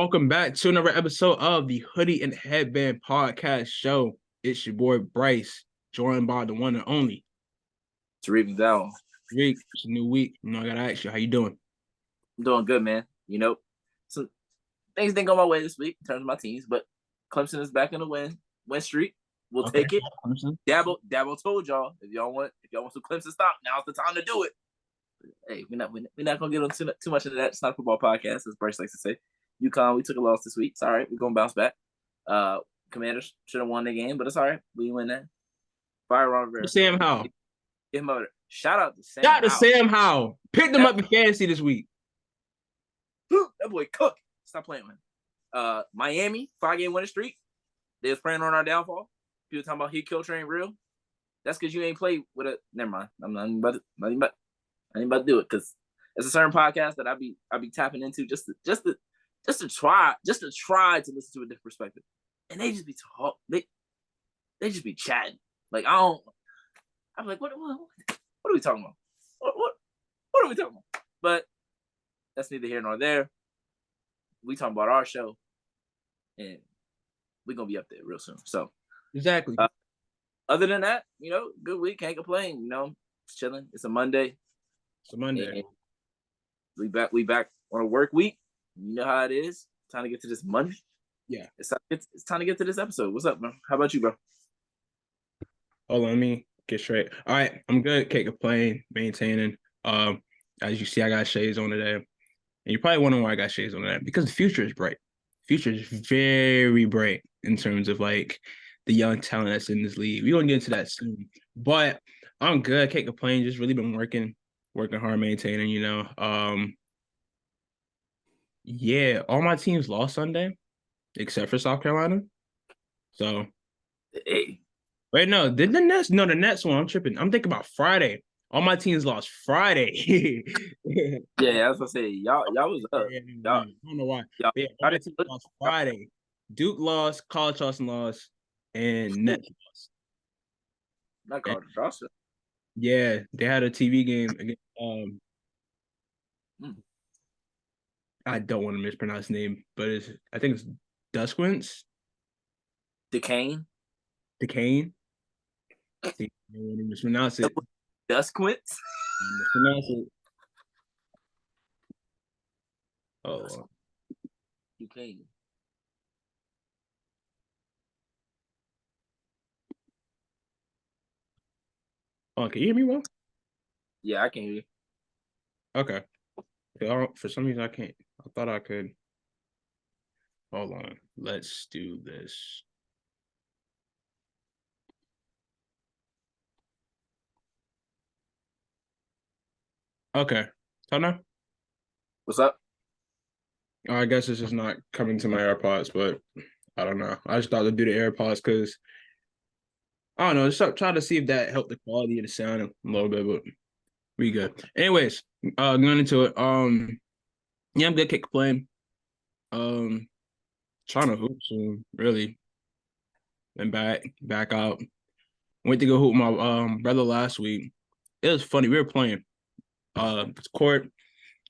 Welcome back to another episode of the Hoodie and Headband podcast show. It's your boy Bryce, joined by the one and only Tariq down. Tariq. It's a new week. I gotta ask you, how you doing? I'm doing good, man. Some things didn't go my way this week in terms of my teams, but Clemson is back in the win streak. We'll take it. Clemson. Dabo told y'all if y'all want some Clemson stock, now's the time to do it. Hey, we're not gonna get on too much into that. It's not a football podcast, as Bryce likes to say. UConn, we took a loss this week. It's all right. We're gonna bounce back. Commanders should have won the game, but it's all right. We win that. Fire Ron Rivera. Sam Howell. Shout out to Sam. Shout out to Sam Howell. Picked him up in fantasy this week. That boy cook. Stop playing with him. Miami, 5-game winning streak. They was praying on our downfall. People talking about he kill train real. That's because you ain't played with a. Never mind. I'm not even about to do it because it's a certain podcast that I be tapping into just to try to listen to a different perspective, and they just be talk. They just be chatting. Like I'm like, what are we talking about? What are we talking about? But that's neither here nor there. We talking about our show, and we're gonna be up there real soon. So exactly. Other than that, good week. Can't complain. It's chilling. It's a Monday. We back on a work week. You know how it is. Time to get to this Monday. Yeah. It's time to get to this episode. What's up, man? How about you, bro? Hold on, let me get straight. All right, I'm good. Can't complain. Maintaining. As you see, I got shades on today. And you're probably wondering why I got shades on today. Because the future is bright. The future is very bright in terms of like the young talent that's in this league. We're gonna get into that soon. But I'm good. Can't complain. Just really been working hard, maintaining, Yeah, all my teams lost Sunday, except for South Carolina. So, hey. Wait, no, the Nets one. I'm tripping. I'm thinking about Friday. All my teams lost Friday. Yeah, I was gonna say y'all was up. I don't know why. All my teams lost Friday. Duke lost, College Charleston lost, and Nets lost. Not College Charleston. Yeah, they had a TV game against. I don't want to mispronounce his name, but I think it's Dusquins. Duquesne. See, I don't want to mispronounce it. Dusquins. Mispronounce it. Oh. Duquesne. Oh, can you hear me well? Yeah, I can hear you. Okay. For some reason, I can't. I thought I could. Hold on. Let's do this. Okay. So now? What's up? I guess it's just not coming to my AirPods, but I don't know. I just thought to do the AirPods because I don't know. Just try to see if that helped the quality of the sound a little bit, but we good. Anyways, going into it. Yeah, I'm good. Can't complain. Trying to hoop soon, really. And back out. Went to go hoop with my brother last week. It was funny. We were playing court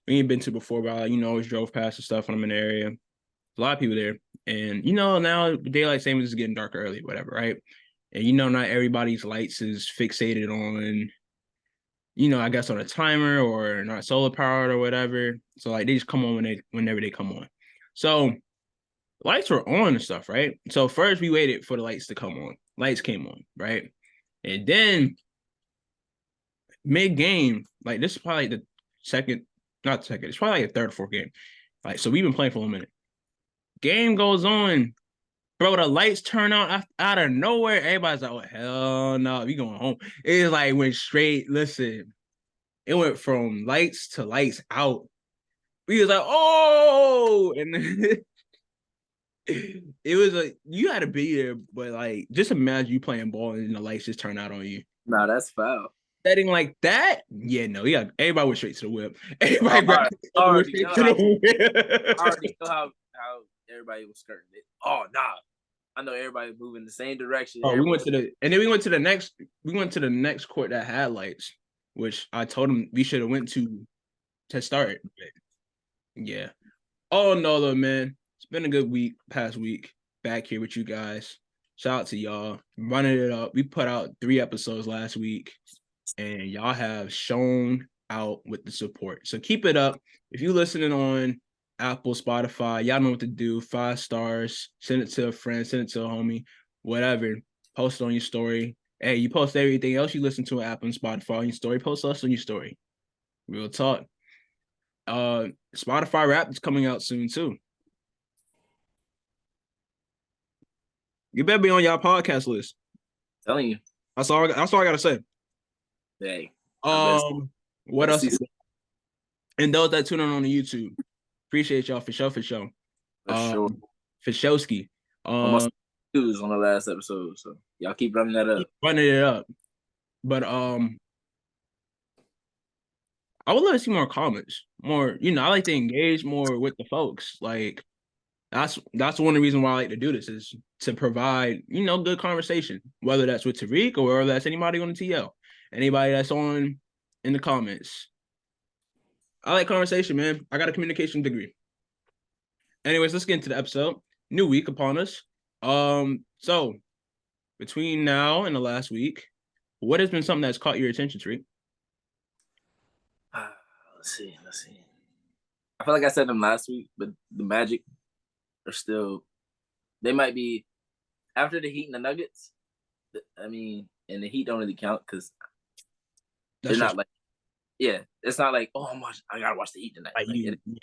we ain't been to before, but always drove past and stuff when I'm in the area. A lot of people there. And now daylight savings is getting darker early, whatever, right? And not everybody's lights is fixated on I guess on a timer or not solar powered or whatever. So like they just come on whenever they come on. So lights were on and stuff, right? So first we waited for the lights to come on. Lights came on, right? And then mid-game, like this is probably the it's probably like the third or fourth game. Like, so we've been playing for a minute. Game goes on. Bro, the lights turn out of nowhere. Everybody's like, oh, hell no, we going home. It like went straight, listen, it went from lights to lights out. We was like, oh, and it was like, you had to be there, but like, just imagine you playing ball and the lights just turn out on you. Nah, that's foul. Setting like that, yeah, no, yeah, everybody went straight to the whip. Everybody went straight to the whip. I already know how everybody was skirting it. Oh, nah. I know everybody moving the same direction. Oh, we went to the next court that had lights, which I told him we should have went to start. Yeah. Oh no, though, man. It's been a good week, past week, back here with you guys. Shout out to y'all. Running it up. We put out 3 episodes last week, and y'all have shown out with the support. So keep it up. If you're listening on Apple, Spotify, y'all know what to do. 5 stars. Send it to a friend. Send it to a homie. Whatever. Post it on your story. Hey, you post everything else you listen to on Apple and Spotify on your story. Post us on your story. Real talk. Spotify rap is coming out soon too. You better be on y'all podcast list. Telling you. That's all I gotta say. Hey. What else? And those that tune in on the YouTube, appreciate y'all for sure. For sure. For Showski. Almost views on the last episode, so y'all keep running that up. Running it up. But I would love to see more comments. More, I like to engage more with the folks. Like that's one of the reasons why I like to do this is to provide, good conversation. Whether that's with Tariq or whether that's anybody on the TL. Anybody that's on in the comments. I like conversation, man. I got a communication degree. Anyways, let's get into the episode. New week upon us. So between now and the last week, what has been something that's caught your attention, Tariq? Let's see. I feel like I said them last week, but the Magic are still. They might be after the Heat and the Nuggets. I mean, and the Heat don't really count because they're not like. Yeah, it's not like I gotta watch the Heat tonight.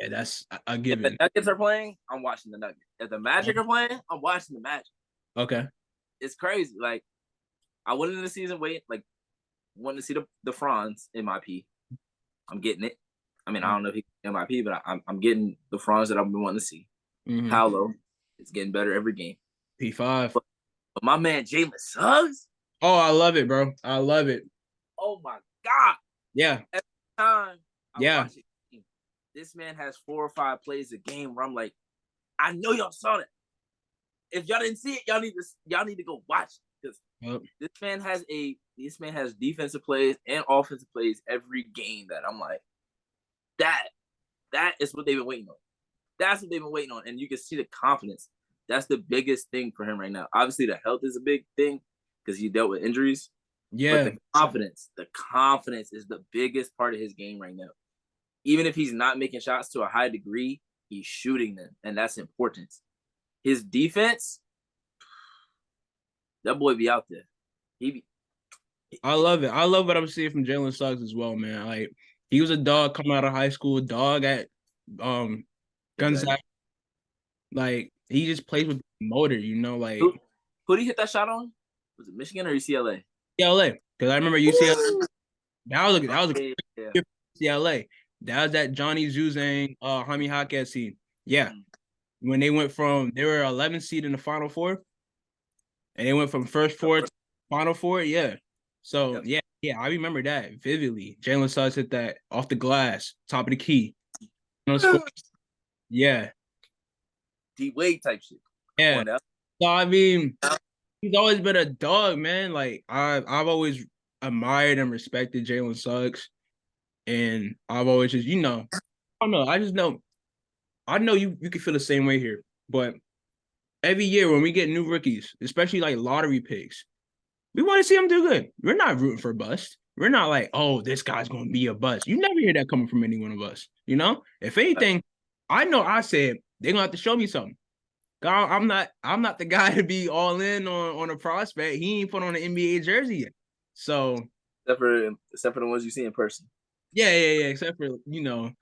That's a given. If the Nuggets are playing, I'm watching the Nuggets. If the Magic are playing, I'm watching the Magic. Okay, it's crazy. Like I went into the season wanting to see the Franz MIP. I'm getting it. I mean, I don't know if he's MIP, but I'm getting the Franz that I've been wanting to see. Mm-hmm. Paolo is getting better every game. P5. But my man Jalen Suggs. Oh, I love it, bro. I love it. Oh my God. Yeah. Every time I watch it, this man has 4 or 5 plays a game where I'm like, I know y'all saw that. If y'all didn't see it, y'all need to go watch it because this man has defensive plays and offensive plays every game that I'm like, that is what they've been waiting on. That's what they've been waiting on, and you can see the confidence. That's the biggest thing for him right now. Obviously, the health is a big thing because he dealt with injuries. Yeah, but the confidence is the biggest part of his game right now. Even if he's not making shots to a high degree, he's shooting them, and that's important. His defense, that boy be out there. I love it. I love what I'm seeing from Jalen Suggs as well, man. Like he was a dog coming out of high school, dog at Gonzaga. Like he just plays with motor, like who did he hit that shot on? Was it Michigan or UCLA? UCLA. Because I remember UCLA. That was UCLA. That was that Johnny Zuzang, Jaime Jaquez team. Yeah. When they went they were 11th seed in the Final Four. And they went from first four to Final Four. Yeah. So, yeah, I remember that vividly. Jalen Suggs hit that off the glass, top of the key. Yeah. D-Wade type shit. Yeah. So, I mean, he's always been a dog, man. Like, I've always admired and respected Jalen Suggs. And I've always just, I don't know. I know you can feel the same way here. But every year when we get new rookies, especially like lottery picks, we want to see them do good. We're not rooting for bust. We're not like, oh, this guy's going to be a bust. You never hear that coming from any one of us. If anything, I know I said they're going to have to show me something. God, I'm not the guy to be all in on a prospect. He ain't put on an NBA jersey yet. So except for the ones you see in person. Yeah. Except for, the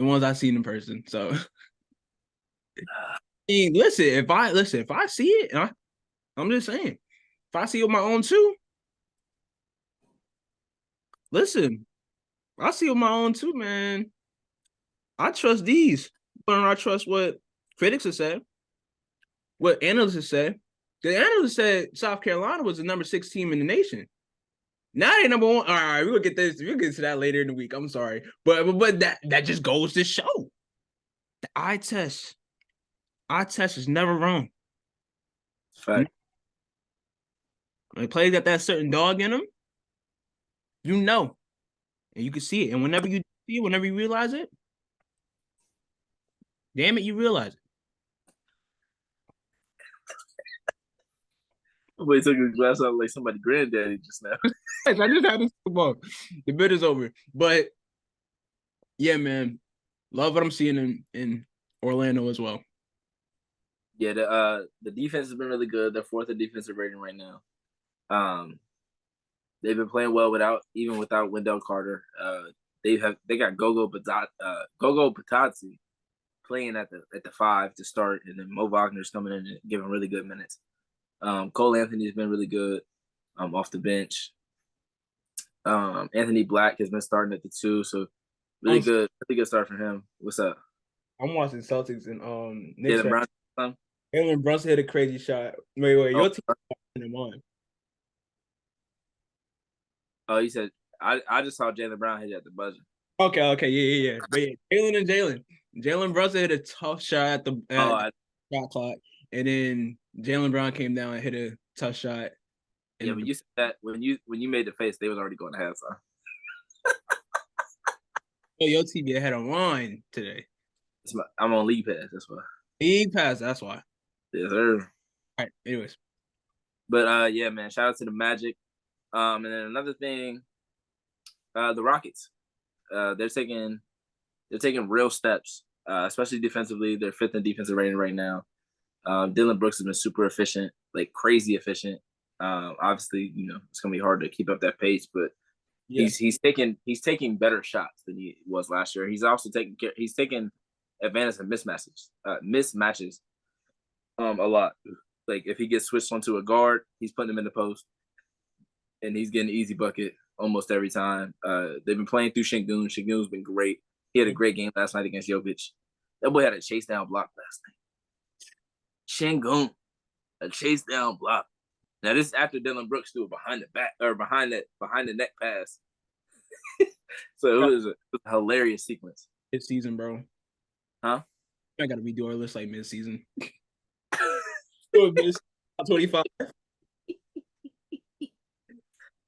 ones I seen in person. So listen, if I see it, I'm just saying, if I see it with my own too, listen, I see it with my own too, man. I trust these, but I trust what critics have said, what analysts have said. The analysts said South Carolina was the number 6 team in the nation. Now they number 1. All right, we'll get to that later in the week. I'm sorry, but that just goes to show the eye test is never wrong. Fact. When they play got that certain dog in them, and you can see it. And whenever you see it, whenever you realize it, damn it, you realize it. Boy took his glass out like somebody granddaddy just now. I just had this football. The bid is over. But yeah, man. Love what I'm seeing in Orlando as well. Yeah, the defense has been really good. They're fourth in defensive rating right now. They've been playing well without Wendell Carter. They got Gogo Patazzi playing at the 5 to start, and then Mo Wagner's coming in and giving really good minutes. Cole Anthony's been really good off the bench. Anthony Black has been starting at the 2, so really good start for him. What's up? I'm watching Celtics and Knicks. Jalen Brown. Jalen Brunson hit a crazy shot. Wait, your team in one. Oh, you said I just saw Jalen Brown hit at the buzzer. Okay, yeah. But yeah, Jalen Brunson hit a tough shot at the shot clock, and then Jalen Brown came down and hit a tough shot. Yeah, but you said that when you made the face, they was already going to halftime. Oh, your TV had a line today. I'm on League Pass. That's why. League Pass. That's why. Yes, sir. All right. Anyways, but yeah, man. Shout out to the Magic. And then another thing, the Rockets. They're taking real steps, especially defensively. They're 5th in defensive rating right now. Dylan Brooks has been super efficient, like crazy efficient. Obviously, it's gonna be hard to keep up that pace, but yeah. he's taking better shots than he was last year. He's also taking advantage of mismatches a lot. Like if he gets switched onto a guard, he's putting him in the post, and he's getting an easy bucket almost every time. They've been playing through Şengün. Şengün's been great. He had a great game last night against Jokic. That boy had a chase down block last night. Şengün, a chase down block. Now this is after Dylan Brooks threw it behind the back or behind the neck pass. So it was a hilarious sequence. Mid-season, bro. Huh? I gotta redo our list like mid-season. 25.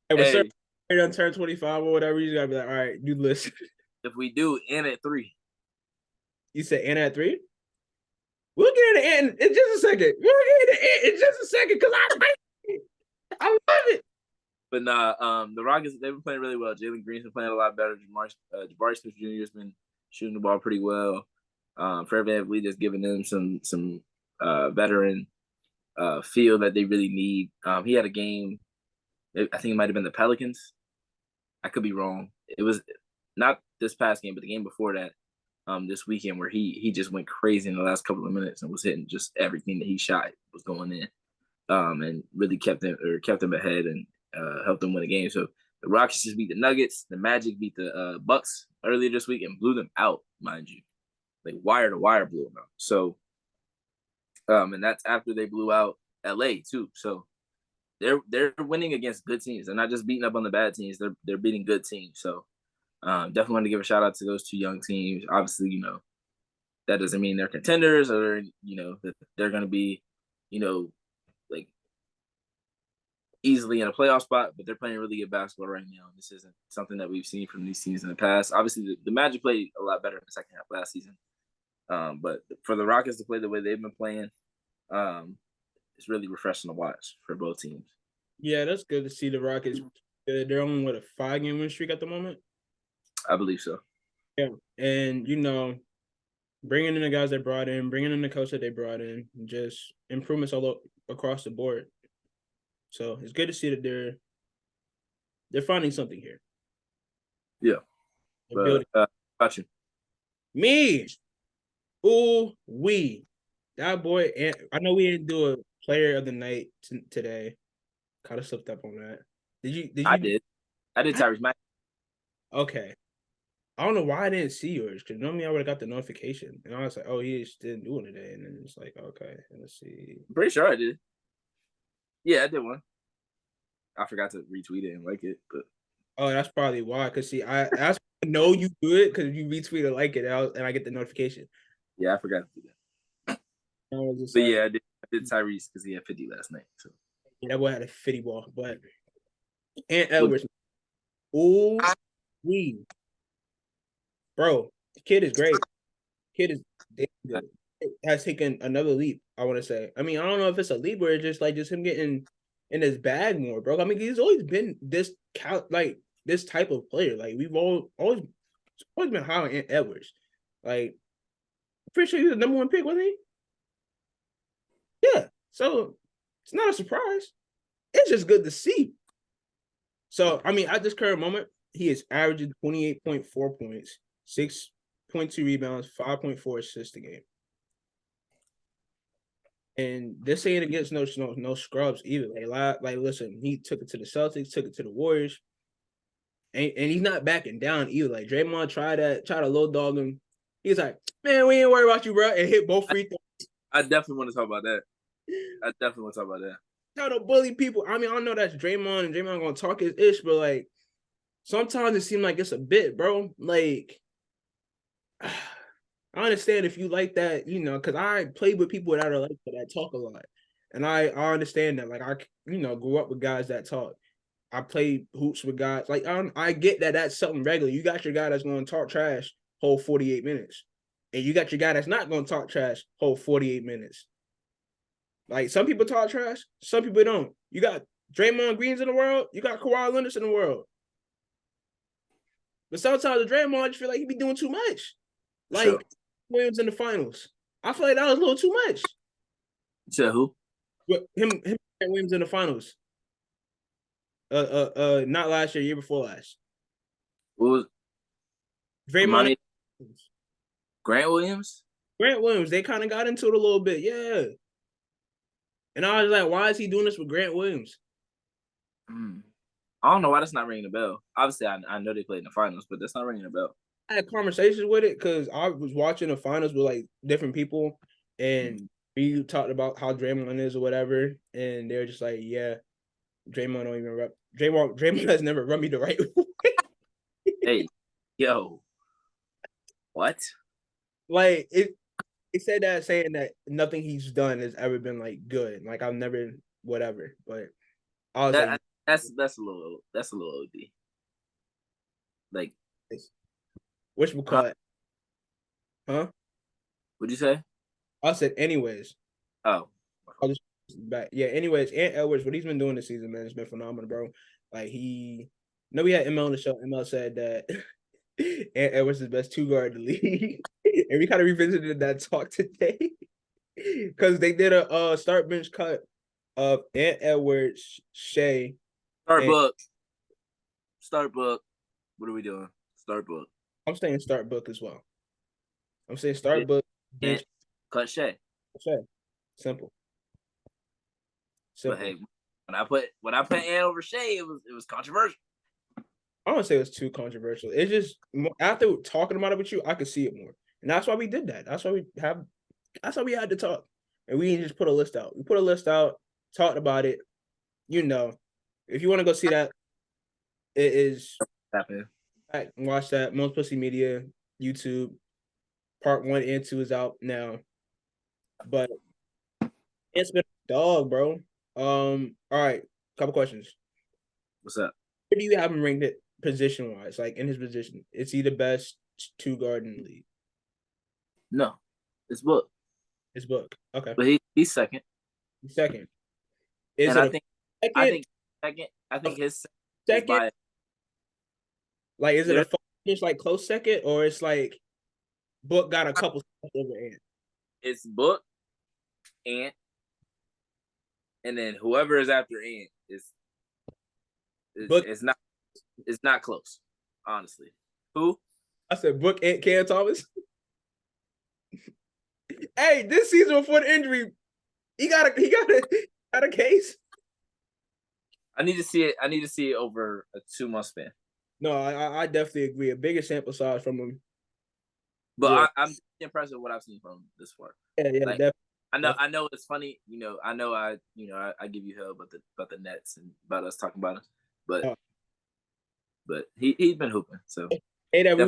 Hey, done turn 25 or whatever, you gotta be like, all right, do the list. If we do, and at 3. You said and at 3? We'll get it in just a second. We'll get it in just a second because I love it. But nah, the Rockets, they've been playing really well. Jalen Green's been playing a lot better. Jabari Smith Jr. has been shooting the ball pretty well. Fred VanVleet has given them some veteran feel that they really need. He had a game, I think it might have been the Pelicans. I could be wrong. It was not this past game, but the game before that, this weekend, where he just went crazy in the last couple of minutes and was hitting just everything that he shot was going in, and really kept them ahead and helped them win the game. So the Rockets just beat the Nuggets. The Magic beat the Bucks earlier this week and blew them out, mind you. Like wire to wire blew them out. So, and that's after they blew out LA too. So they're winning against good teams. They're not just beating up on the bad teams. They're beating good teams. So definitely want to give a shout out to those 2 young teams. Obviously, that doesn't mean they're contenders or that they're going to be, like easily in a playoff spot, but they're playing really good basketball right now. This isn't something that we've seen from these teams in the past. Obviously, the Magic played a lot better in the second half last season. But for the Rockets to play the way they've been playing, it's really refreshing to watch for both teams. Yeah, that's good to see the Rockets. They're on a 5-game win streak at the moment. I believe so. Yeah, and bringing in the guys they brought in, bringing in the coach that they brought in, just improvements all across the board. So it's good to see that they're finding something here. Yeah. But, got you. Me. Ooh, that boy. I know we didn't do a player of the night today. Kind of slipped up on that. Did you? I did Tyrese Maxey. Okay. I don't know why I didn't see yours because normally I would have got the notification and I was like, "Oh, he just didn't do it today." And then it's like, "Okay, let's see." I'm pretty sure I did. Yeah, I did one. I forgot to retweet it and like it, but that's probably why. Cause see, I know you do it because you retweet or like it, and I get the notification. Yeah, I forgot to do that. But yeah, I did Tyrese because he had 50 last night. So yeah, that boy had a 50 ball, but and Edwards. Ooh, bro, the kid is great. Kid is good. It has taken another leap, I want to say. I mean, I don't know if it's a leap or it's just him getting in his bag more, bro. I mean, he's always been this this type of player. Like we've always been high on Edwards. Like, pretty sure he was the number 1 pick, wasn't he? Yeah. So it's not a surprise. It's just good to see. So I mean, at this current moment, he is averaging 28.4 points, 6.2 rebounds, 5.4 assists a game. And this ain't against no scrubs either. Like listen, he took it to the Celtics, took it to the Warriors, and he's not backing down either. Like Draymond tried to low dog him. He's like, man, we ain't worried about you, bro, and hit both free throws. I definitely want to talk about that. Try to bully people. I mean, I know that's Draymond, and Draymond gonna talk his ish, but like sometimes it seems like it's a bit, bro. Like I understand if you like that, because I played with people that are like that talk a lot, and I understand that. Like I grew up with guys that talk. I played hoops with guys like I get that that's something regular. You got your guy that's going to talk trash whole 48 minutes, and you got your guy that's not going to talk trash whole 48 minutes. Like some people talk trash, some people don't. You got Draymond Greens in the world, you got Kawhi Leonard in the world, but sometimes the Draymond I just feel like he be doing too much. Like sure. Williams in the finals, I feel like that was a little too much. You said who? Him and Williams in the finals. Not last year before last. What was Draymond? Grant Williams? Grant Williams, they kind of got into it a little bit, yeah. And I was like, why is he doing this with Grant Williams? I don't know why that's not ringing a bell. Obviously, I know they played in the finals, but that's not ringing a bell. I had conversations with it because I was watching the finals with like different people, and we talked about how Draymond is or whatever, and they're just like, yeah, Draymond don't even rub. Draymond has never rubbed me the right way. Hey, yo, what? Like it said that saying that nothing he's done has ever been like good. Like I've never whatever, but I was like, that's a little OD. Like, which we call it? Huh? What'd you say? I said, anyways. Oh, I'll just back. Yeah. Anyways, Ant Edwards, what he's been doing this season, man, it's been phenomenal, bro. Like we had ML on the show. ML said that Ant Edwards is the best 2-guard in the league, and we kind of revisited that talk today because they did a start bench cut of Ant Edwards, Shea. Start book. What are we doing? Start book. I'm saying start book as well. I'm saying start book. Bench, cut Shea. Simple. But hey, when I put Ant over Shea, it was controversial. I don't say it was too controversial. It's just after talking about it with you, I could see it more, and that's why we did that. That's why we had to talk, and we didn't just put a list out. We put a list out, talked about it. If you want to go see that, it is happening. Watch that. Most Pussy Media YouTube. Part 1 and 2 is out now, but it's been a dog, bro. All right, couple questions. What's up? Where do you have him ranked it position wise? Like in his position, is he the best 2-guard in the league? No, it's Book. It's Book. Okay, but he's second. He's second. I think his second. Like, is it a just like close second, or it's like Book got a couple over Ant? It's Book, Ant, and then whoever is after Ant it's not close, honestly. Who? I said Book, Ant, Cam Thomas. Hey, this season before the injury, he got a case. I need to see it over a 2-month span. No, I definitely agree. A bigger sample size from him. But yeah. I'm impressed with what I've seen from him this far. Yeah, like, definitely. I know it's funny. I know I give you hell about the Nets and about us talking about him, but he's been hooping. So the day that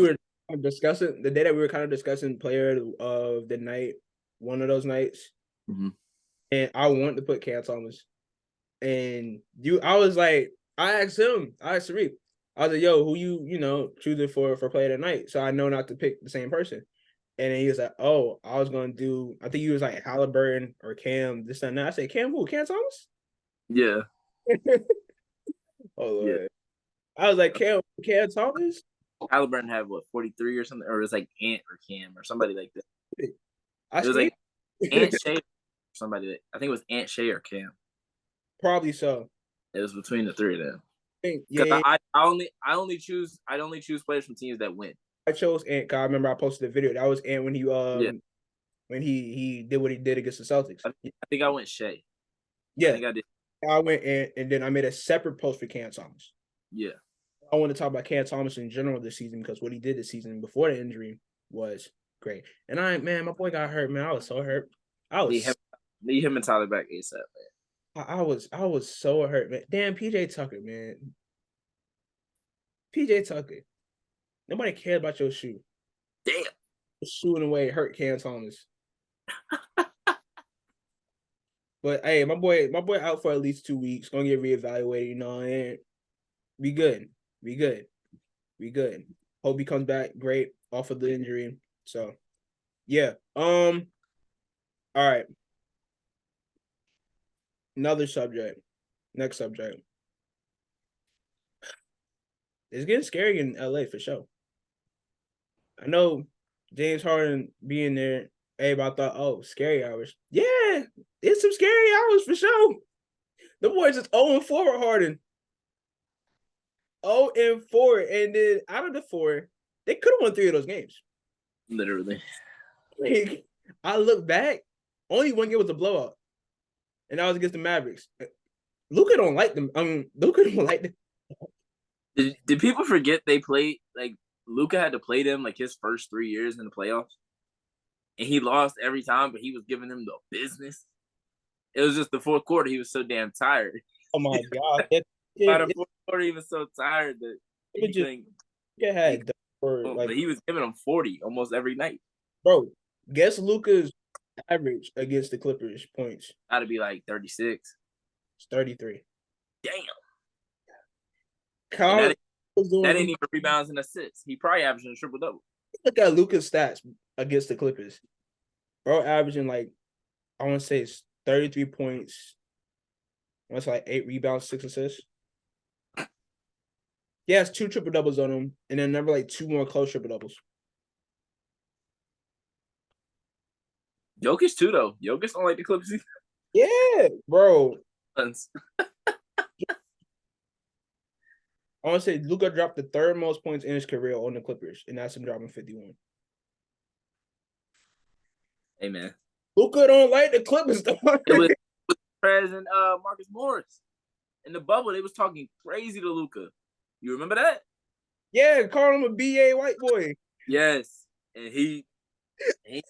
we were kind of discussing player of the night, one of those nights, and I wanted to put Cam Thomas, and I was like, I asked Tariq. I was like, yo, who you choosing for player of the night? So I know not to pick the same person. And then he was like, oh, I was going to do, I think he was like Halliburton or Cam, this and that. I said, Cam who? Cam Thomas? Yeah. Oh Yeah. Lord. I was like, Cam Thomas? Halliburton had what 43 or something, or it was like Ant or Cam or somebody like that. I It was seen like Ant Shea, somebody that I think it was Ant Shea or Cam. probably so. It was between the three of them. Because Yeah, I only choose players from teams that win. I chose Ant. 'Cause I remember I posted a video. That was Ant when Yeah, he did what he did against the Celtics. I think I went Shea. I Yeah, think I did. I went Ant, and then I made a separate post for Cam Thomas. Yeah, I want to talk about Cam Thomas in general this season because what he did this season before the injury was great. And man, my boy got hurt, man. I was so hurt. I need was him, need him and Tyler back ASAP, man. I was so hurt, man. Damn, PJ Tucker, man. PJ Tucker. Nobody cared about your shoe. Damn. Shooting away hurt Cam Thomas. But hey, my boy out for at least 2 weeks. Gonna get reevaluated, you know, and be good. Be good. Be good. Hope he comes back great off of the injury. So yeah. All right. Another subject. Next subject. It's getting scary in LA for sure. I know James Harden being there, everybody thought, oh, scary hours. Yeah, it's some scary hours for sure. The boys is 0-4 with Harden. 0-4. And then out of the 4, they could have won 3 of those games. Literally. Like, I look back, only one game was a blowout. And that was against the Mavericks. Luka don't like them. Luka don't like them. Did people forget they played like Luka had to play them like his first 3 years in the playoffs, and he lost every time, but he was giving them the business. It was just the fourth quarter. He was so damn tired. Oh my God. By the fourth quarter, he was so tired that he just couldn't. had for But he was giving them 40 almost every night. bro. Guess Luka's average against the Clippers points. Got to be like 36. It's 33. Damn. Kyle that ain't even rebounds and assists. He probably averaging a triple double. Look at Luka's stats against the Clippers. Bro, averaging like I want to say it's 33 points. That's like 8 rebounds, 6 assists. He has 2 triple doubles on him, and then number like 2 more close triple doubles. Jokic too, though. Jokic don't like the Clippers. Yeah, bro. I want to say Luka dropped the 3rd most points in his career on the Clippers, and that's him dropping 51. Hey, man. Luka don't like the Clippers, though. It was Perez and Marcus Morris. In the bubble, they was talking crazy to Luka. You remember that? Yeah, calling him a BA white boy. Yes. And they ain't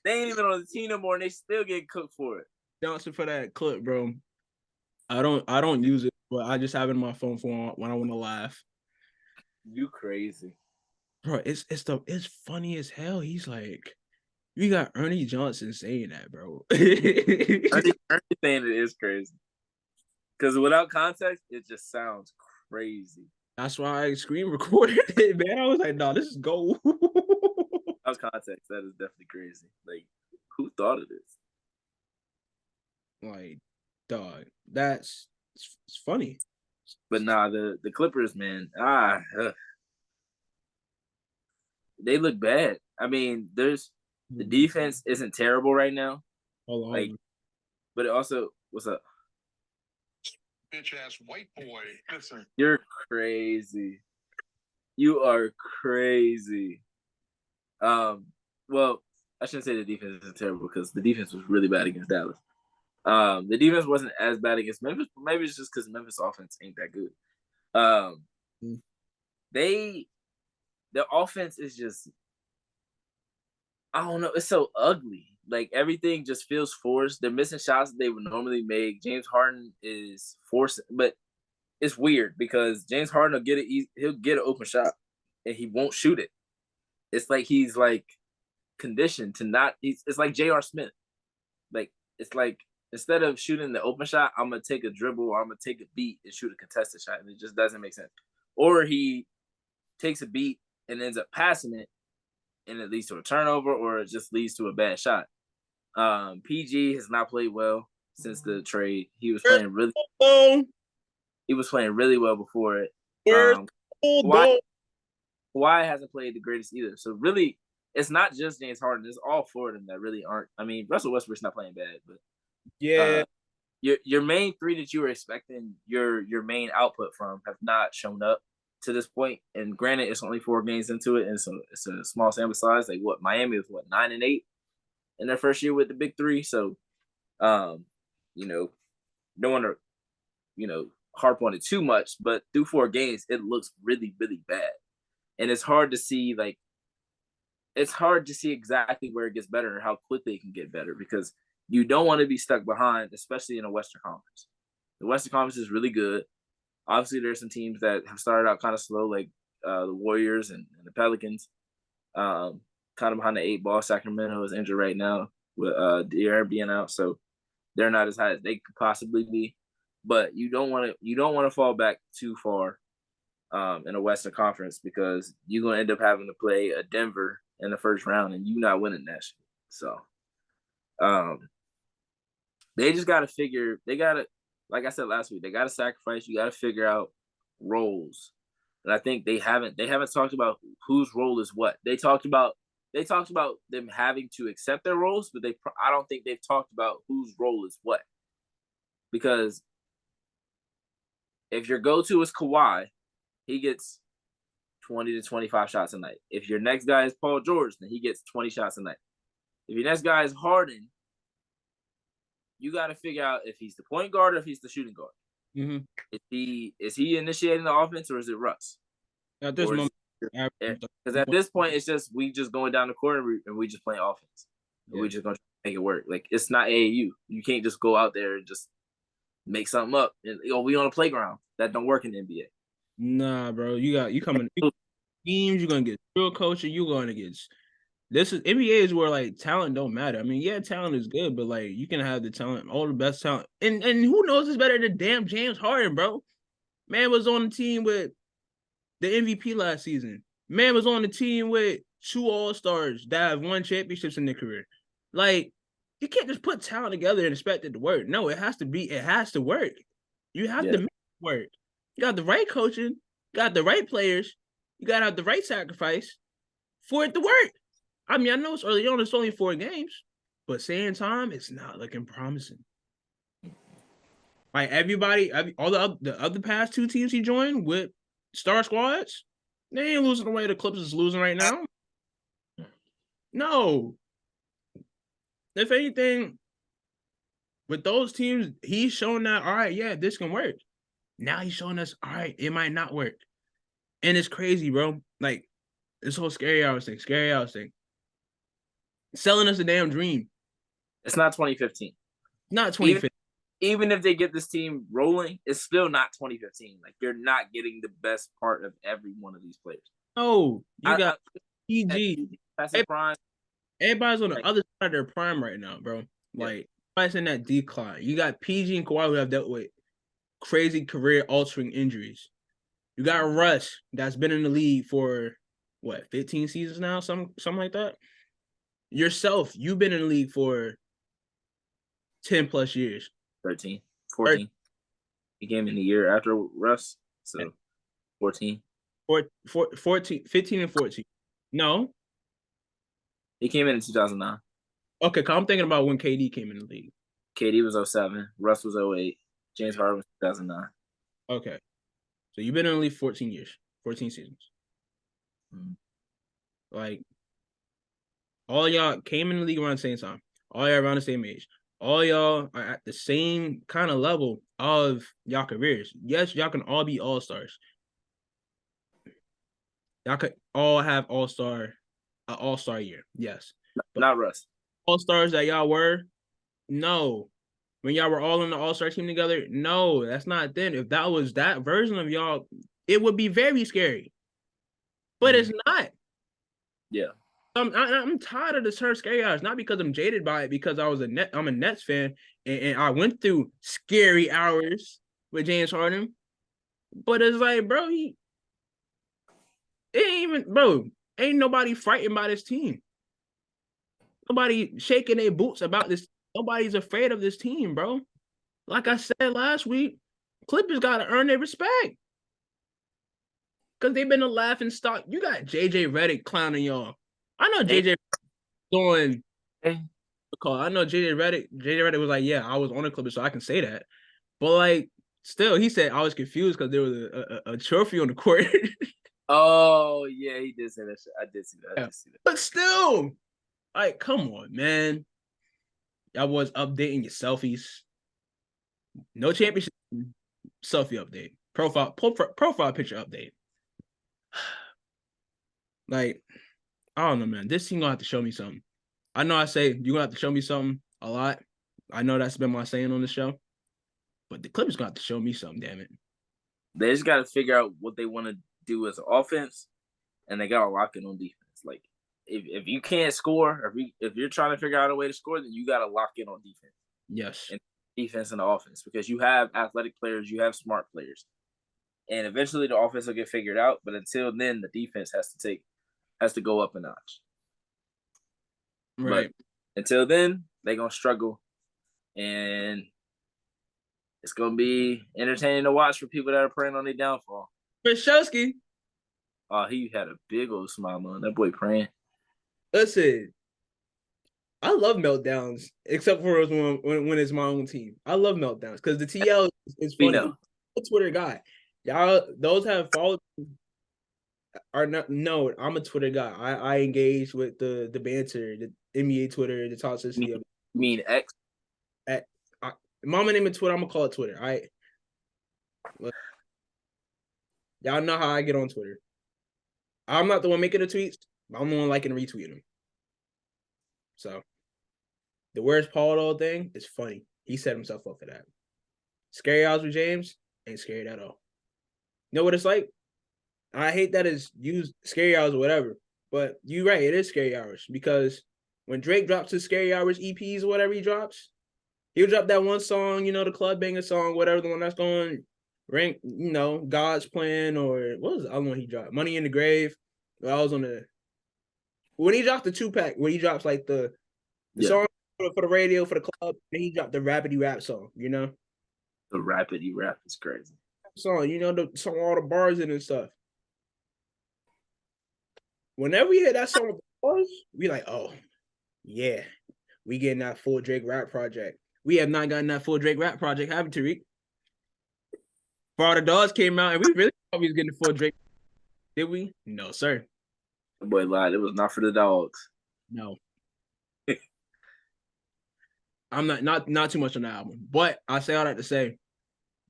even on the team no more, and they still get cooked for it. Johnson for that clip, bro. I don't use it, but I just have it on my phone for when I want to laugh. You crazy, bro? It's funny as hell. He's like, you got Ernie Johnson saying that, bro. Ernie saying it is crazy because without context, it just sounds crazy. That's why I screen recorded it, man. I was like, no, this is gold. Without context, that is definitely crazy. Like, who thought of this? Like, dog, it's funny. But nah, the Clippers, man, they look bad. I mean, the defense isn't terrible right now. Hold on. Like, but it also, what's up? Bitch ass white boy. Listen. You're crazy. You are crazy. Well, I shouldn't say the defense is terrible because the defense was really bad against Dallas. The defense wasn't as bad against Memphis, but maybe it's just because Memphis offense ain't that good. The offense is just, I don't know, it's so ugly. Like everything just feels forced. They're missing shots that they would normally make. James Harden is forced, but it's weird because James Harden he'll get an open shot and he won't shoot it. It's like he's like conditioned to not. It's like J.R. Smith. Like it's like instead of shooting the open shot, I'm gonna take a dribble or I'm gonna take a beat and shoot a contested shot, and it just doesn't make sense. Or he takes a beat and ends up passing it, and it leads to a turnover, or it just leads to a bad shot. PG has not played well. since the trade. He was Where's playing really. Dome? He was playing really well before it. Where's Kawhi, Dome? Kawhi hasn't played the greatest either. So really, it's not just James Harden. It's all four of them that really aren't. I mean, Russell Westbrook's not playing bad, but Yeah. Your main three that you were expecting your main output from have not shown up to this point. And granted, it's only 4 games into it, and so it's a small sample size. Like what Miami was 9-8 in their first year with the big three. So, you know, don't want to harp on it too much, but through 4 games, it looks really really bad, and it's hard to see exactly where it gets better and how quickly it can get better because you don't want to be stuck behind, especially in a Western Conference. The Western Conference is really good. Obviously, there's some teams that have started out kind of slow, like the Warriors and the Pelicans. Kind of behind the 8 ball. Sacramento is injured right now with De'Aaron being out, so they're not as high as they could possibly be. But you don't want to fall back too far in a Western Conference because you're gonna end up having to play a Denver in the first round, and you not winning that shit. So, they just got to figure. They got to, like I said last week, they got to sacrifice. You got to figure out roles, and I think they haven't talked about whose role is what. They talked about them having to accept their roles, but I don't think they've talked about whose role is what. Because if your go-to is Kawhi, he gets 20 to 25 shots a night. If your next guy is Paul George, then he gets 20 shots a night. If your next guy is Harden, you got to figure out if he's the point guard or if he's the shooting guard. Mm-hmm. Is he initiating the offense or is it Russ? At this moment, because at this point it's just we just going down the court and we just playing offense. Yeah. We just gonna make it work. Like it's not AAU. You can't just go out there and just make something up. And we on a playground that don't work in the NBA. Nah, bro. You coming teams. You're gonna get drill coaching. You're gonna get. This is NBA is where like talent don't matter. I mean, yeah, talent is good, but like you can have the talent, all the best talent, and who knows is better than damn James Harden, bro. Man was on the team with the MVP last season. Man was on the team with 2 All-Stars that have won championships in their career. Like you can't just put talent together and expect it to work. No, it has to work. You have to make it work. You got the right coaching, you got the right players, you gotta have the right sacrifice for it to work. I mean, I know it's early on, it's only 4 games, but same time, it's not looking promising. Like everybody, all the other past 2 teams he joined with star squads, they ain't losing the way the Clippers is losing right now. No. If anything, with those teams, he's shown that, all right, yeah, this can work. Now he's showing us, all right, it might not work. And it's crazy, bro. Like, this whole scary hours thing. Selling us a damn dream. It's not 2015. Not 2015. Even if they get this team rolling, it's still not 2015. Like, you're not getting the best part of every one of these players. No, you got PG. Everybody's on the like, other side of their prime right now, bro. Like, everybody's in that decline. You got PG and Kawhi who have dealt with crazy career-altering injuries. You got Russ that's been in the league for, 15 seasons now? Something like that? Yourself, you've been in the league for 10 plus years. 13, 14. He came in the year after Russ, so 14. 14, 15 and 14. No. He came in 2009. Okay, I'm thinking about when KD came in the league. KD was 07. Russ was 08. James Harden was 2009. Okay. So you've been in the league 14 years. 14 seasons. Mm-hmm. Like, all y'all came in the league around the same time. All y'all around the same age. All y'all are at the same kind of level of y'all careers. Yes, y'all can all be all-stars. Y'all could all have all-star year. Yes. But not Russ. All-stars that y'all were? No. When y'all were all on the all-star team together? No, that's not then. If that was that version of y'all, it would be very scary. But it's not. Yeah. I'm tired of the term scary hours, not because I'm jaded by it, because I'm a Nets fan and I went through scary hours with James Harden. But it's like, bro, ain't nobody frightened by this team. Nobody shaking their boots about this. Nobody's afraid of this team, bro. Like I said last week, Clippers got to earn their respect. Because they've been a laughing stock. You got JJ Redick clowning y'all. I know JJ doing. I know JJ Redick was like, yeah, I was on the Clippers, so I can say that. But like, still, he said I was confused because there was a trophy on the court. Oh yeah, he did say that shit. I did see that. But still, like, come on, man. Y'all was updating your selfies. No championship selfie update. Profile picture update. Like, I don't know, man. This team gonna have to show me something. I know I say you're gonna have to show me something a lot. I know that's been my saying on the show. But the Clippers gonna have to show me something, damn it. They just gotta figure out what they want to do as an offense, and they gotta lock in on defense. Like, if you can't score, or if you're trying to figure out a way to score, then you gotta lock in on defense. Yes. And defense and the offense, because you have athletic players, you have smart players, and eventually the offense will get figured out. But until then, the defense has to go up a notch. Right. But until then, they're gonna struggle, and it's gonna be entertaining to watch for people that are praying on their downfall. Krzyzewski. Oh, he had a big old smile on that boy praying. Listen, I love meltdowns, except for when it's my own team. I love meltdowns because the TL is funny. I'm a Twitter guy. Y'all, those have followed me are not. No, I'm a Twitter guy. I engage with the banter, the NBA Twitter, the toxicity of it. You mean X? Mama name it Twitter. I'm gonna call it Twitter. Y'all know how I get on Twitter. I'm not the one making the tweets. I'm the one liking and retweeting them. So the Where's Paul Doll thing is funny. He set himself up for that. Scary hours with James ain't scary at all. You know what it's like? I hate that it's used scary hours or whatever, but you're right. It is scary hours because when Drake drops his scary hours EPs or whatever he drops, he'll drop that one song, the club banger song, whatever, the one that's going rank, God's Plan, or what was the other one he dropped? Money in the Grave. I was on when he dropped the 2-pack, when he drops like the song for the radio, for the club, then he dropped the rapidy rap song, The rapidy rap is crazy. Song, the song, all the bars in and stuff. Whenever we hear that song with the bars, we like, oh, yeah, we getting that full Drake rap project. We have not gotten that full Drake rap project, have we, Tariq? For all the dogs came out, and we really thought we was getting the full Drake. Did we? No, sir. The boy lied. It was not for the dogs. No. I'm not too much on the album, but I say all that to say,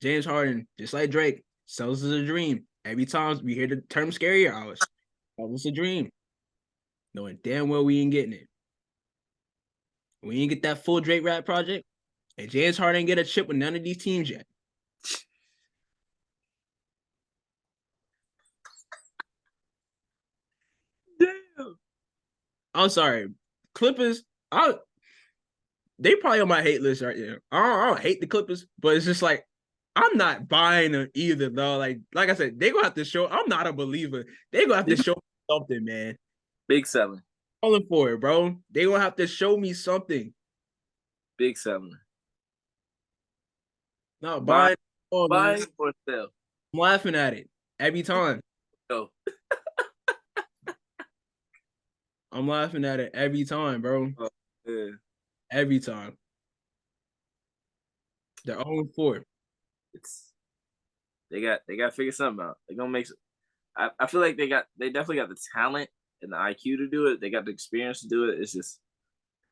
James Harden, just like Drake, sells us a dream. Every time we hear the term "scary hours," sells us a dream, knowing damn well we ain't getting it. We ain't get that full Drake rap project, and James Harden ain't get a chip with none of these teams yet. Damn. I'm sorry, Clippers. They probably on my hate list right now. I don't hate the Clippers, but it's just like I'm not buying them either, though. Like I said, they gonna have to show. I'm not a believer. They gonna have to show me something, man. Big selling. Calling for it, bro. They gonna have to show me something. Big selling. No, buying or sell. I'm laughing at it every time. Go. I'm laughing at it every time, bro. Yeah. Every time. They're 0-4. They got to figure something out. They're gonna make. I feel like they definitely got the talent and the IQ to do it. They got the experience to do it. It's just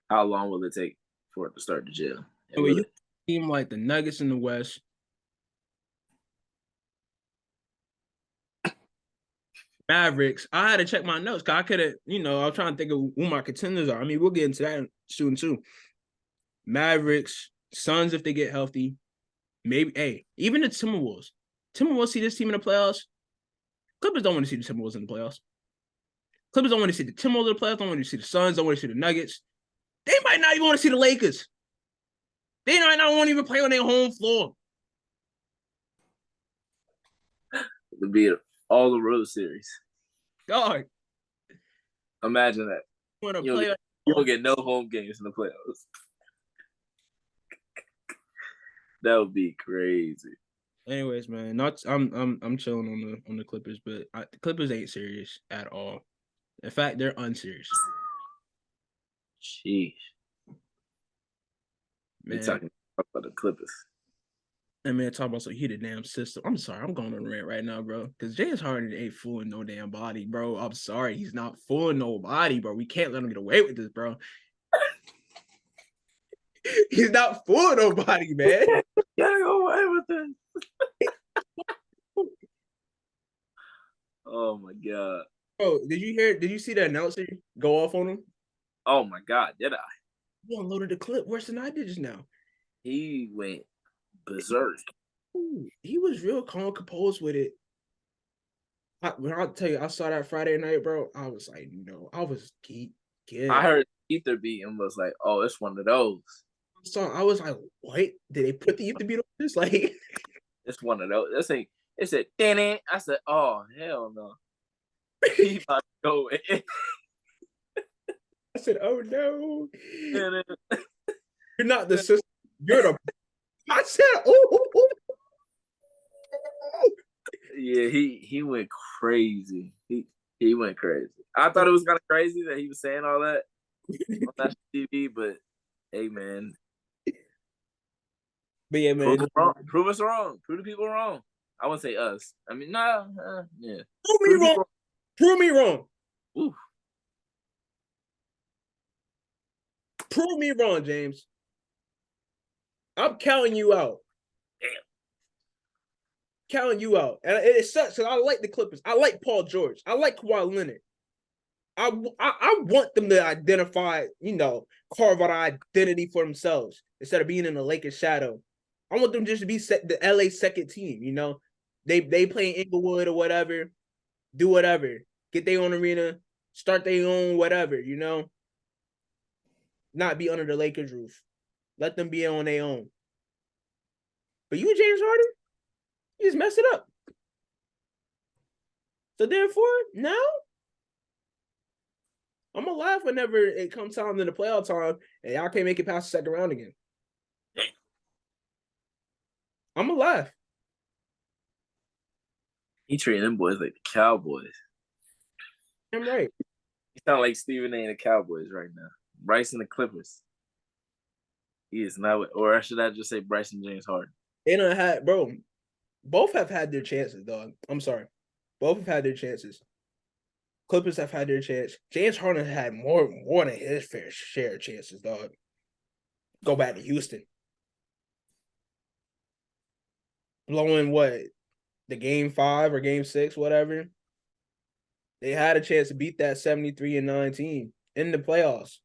how long will it take for it to start to gel? You seem like the Nuggets in the West. Mavericks. I had to check my notes because I could have, I was trying to think of who my contenders are. I mean, we'll get into that soon too. Mavericks, Suns if they get healthy. Maybe, even the Timberwolves. Timberwolves see this team in the playoffs. Clippers don't want to see the Timberwolves in the playoffs. Clippers don't want to see the Timberwolves in the playoffs. Don't want to see the Suns. Don't want to see the Nuggets. They might not even want to see the Lakers. They might not want to even play on their home floor. It'll be all the road series. Dog. Imagine that. You don't get no home games in the playoffs. That would be crazy. Anyways, man, I'm chilling on the Clippers, but the Clippers ain't serious at all. In fact, they're unserious. Sheesh. We Man, talking about the Clippers. and man, talk about some heated damn system. I'm sorry, I'm going on a rant right now, bro. Because James Harden ain't fooling no damn body, bro. I'm sorry, he's not fooling nobody, bro. We can't let him get away with this, bro. He's not fooling nobody, man. Yeah, go away with this. Oh my god. Bro, did you see the announcer go off on him? Oh my god, did I? He unloaded the clip worse than I did just now. He went berserk. Ooh, he was real calm, composed with it. When I'll tell you, I saw that Friday night, bro. I was like, no, I was geek. I heard Ether beat and was like, oh, it's one of those. So I was like, what? Did they put the Ether beat on this? Like, it's one of those. This ain't. It said, "Dang." I said, oh hell no. He about to go in. I said, oh no. You're not the sister. You're the. I said, oh. Yeah, he went crazy. He went crazy. I thought it was kind of crazy that he was saying all that on national TV, but hey, man. But yeah, man. Prove us wrong. Prove the people wrong. I wouldn't say us. I mean, yeah. Prove me wrong. Prove me wrong. Ooh. Prove me wrong, James. I'm counting you out. Damn. Counting you out. And it sucks because I like the Clippers. I like Paul George. I like Kawhi Leonard. I want them to identify, carve out an identity for themselves instead of being in the Lakers shadow. I want them just to be the LA second team, They play in Inglewood or whatever, do whatever. Get their own arena, start their own whatever, Not be under the Lakers roof. Let them be on their own. But you, James Harden, you just mess it up. So therefore, now I'm gonna laugh whenever it comes time to the playoff time and y'all can't make it past the second round again. I'm gonna laugh. He treating them boys like the Cowboys. I'm right. He sound like Stephen A. and the Cowboys right now. Bryce and the Clippers. He is not, or should I just say Bryce and James Harden? They don't have, bro. Both have had their chances, dog. I'm sorry. Both have had their chances. Clippers have had their chance. James Harden had more than his fair share of chances, dog. Go back to Houston. Blowing what? The game 5 or game 6, whatever. They had a chance to beat that 73-19 in the playoffs.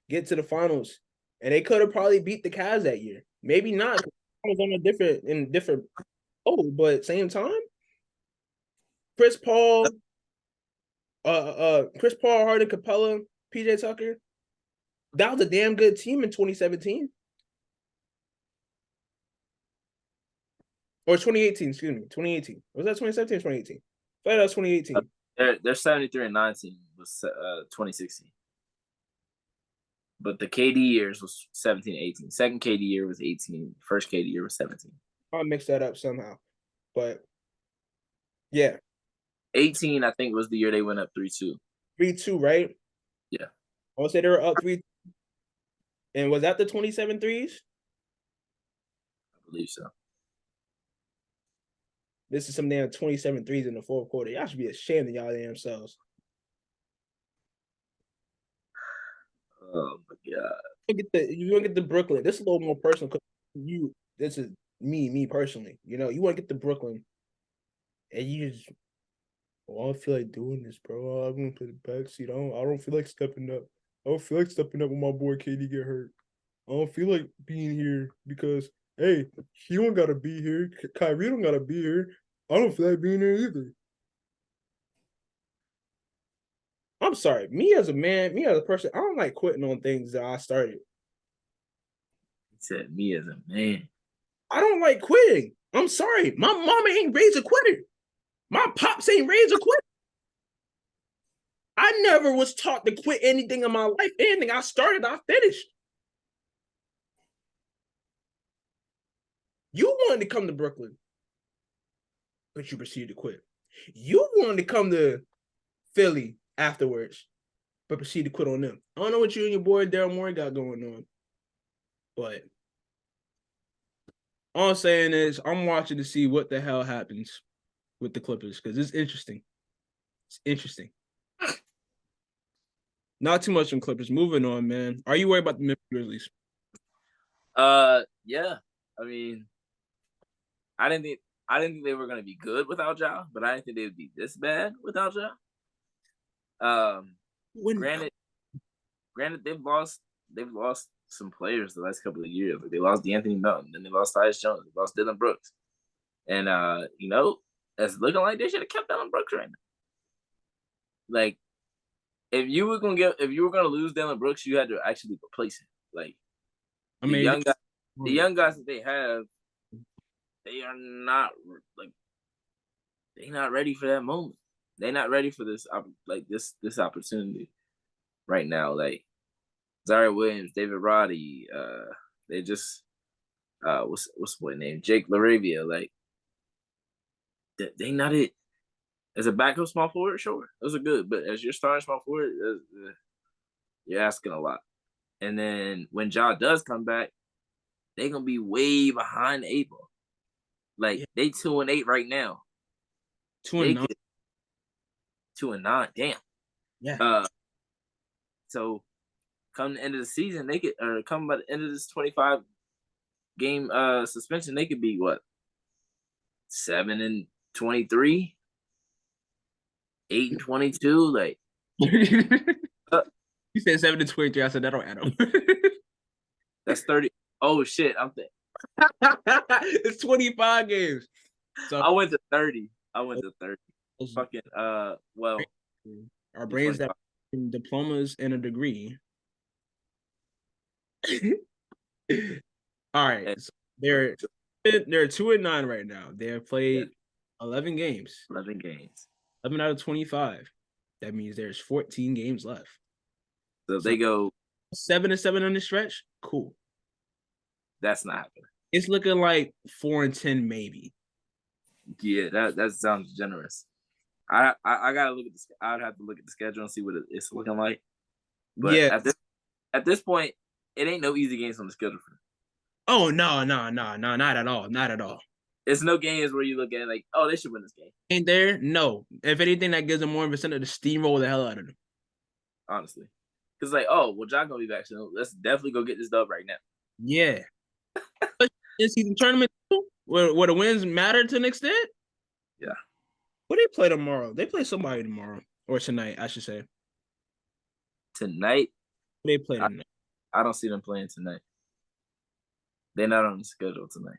Get to the finals. And they could have probably beat the Cavs that year. Maybe not. Was on a different but same time. Chris Paul, Harden, Capella, PJ Tucker. That was a damn good team in 2017. Or 2018, excuse me. 2018. Was that 2017 or 2018? I thought that was 2018. Their 73-19 was 2016. But the KD years was 17-18. Second KD year was 18. First KD year was 17. I'll mix that up somehow. But yeah. 18, I think, was the year they went up 3-2. 3-2, right? Yeah. I would say they were up 3. And was that the 27 threes? I believe so. This is some damn 27 threes in the fourth quarter. Y'all should be ashamed of y'all damn selves. Oh my god. You want to get the Brooklyn. This is a little more personal because this is me personally. You want to get to Brooklyn and you just, I don't feel like doing this, bro. I'm gonna play the backseat. I don't feel like stepping up. I don't feel like stepping up when my boy KD get hurt. I don't feel like being here because, hey, he don't gotta be here. Kyrie don't gotta be here. I don't feel like being here either. I'm sorry. Me as a man, me as a person, I don't like quitting on things that I started. He said, me as a man. I don't like quitting. I'm sorry. My mama ain't raised a quitter. My pops ain't raised a quitter. I never was taught to quit anything in my life. Anything I started, I finished. You wanted to come to Brooklyn, but you proceeded to quit. You wanted to come to Philly afterwards, but proceeded to quit on them. I don't know what you and your boy Daryl Morey got going on, but all I'm saying is I'm watching to see what the hell happens with the Clippers because it's interesting. It's interesting. Not too much on Clippers. Moving on, man. Are you worried about the Memphis Grizzlies? Yeah. I mean, I didn't think they were gonna be good without Ja, but I didn't think they would be this bad without Ja. Granted, they've lost some players the last couple of years. Like they lost D'Anthony Melton, then they lost Tyus Jones, they lost Dylan Brooks, and it's looking like they should have kept Dylan Brooks right now. Like, if you were gonna lose Dylan Brooks, you had to actually replace him. Like, the young guys that they have, they are not they're not ready for that moment. They're not ready for this this opportunity right now. Like Zaire Williams, David Roddy, they just what's the boy name? Jake LaRavia. Like they not it. As a backup small forward, sure, those are good. But as your starting small forward, you're asking a lot. And then when Ja does come back, they're gonna be way behind the 8 ball. Like they 2-8 right now. 2-9. 2-9. Damn. Yeah. So come the end of the season, they could, or come by the end of this 25 game suspension, they could be what? 7-23, 8-22. Like you said 7-23. I said that don't add up. That's 30. Oh shit! I'm thinking it's 25 games. So I went to 30. Fucking well, our brains that diplomas and a degree. All right, so they're 2-9 right now. They have played 11 games. 11 games. 11 out of 25. That means there's 14 games left. So if they go 7-7 on the stretch, cool. That's not happening. It's looking like 4-10 maybe. Yeah, that sounds generous. I gotta look at I'd have to look at the schedule and see what it's looking like. But yeah, at this point, it ain't no easy games on the schedule for them. Oh no, not at all. Not at all. It's no games where you look at it like, oh, they should win this game. Ain't there? No. If anything, that gives them more incentive to steamroll the hell out of them. Honestly. Because like, oh, well, John gonna be back soon. Let's definitely go get this dub right now. Yeah. In-season tournament where the wins matter to an extent? Yeah. What do they play tomorrow? They play somebody tomorrow. Or tonight, I should say. Tonight? They play tonight. I don't see them playing tonight. They're not on the schedule tonight.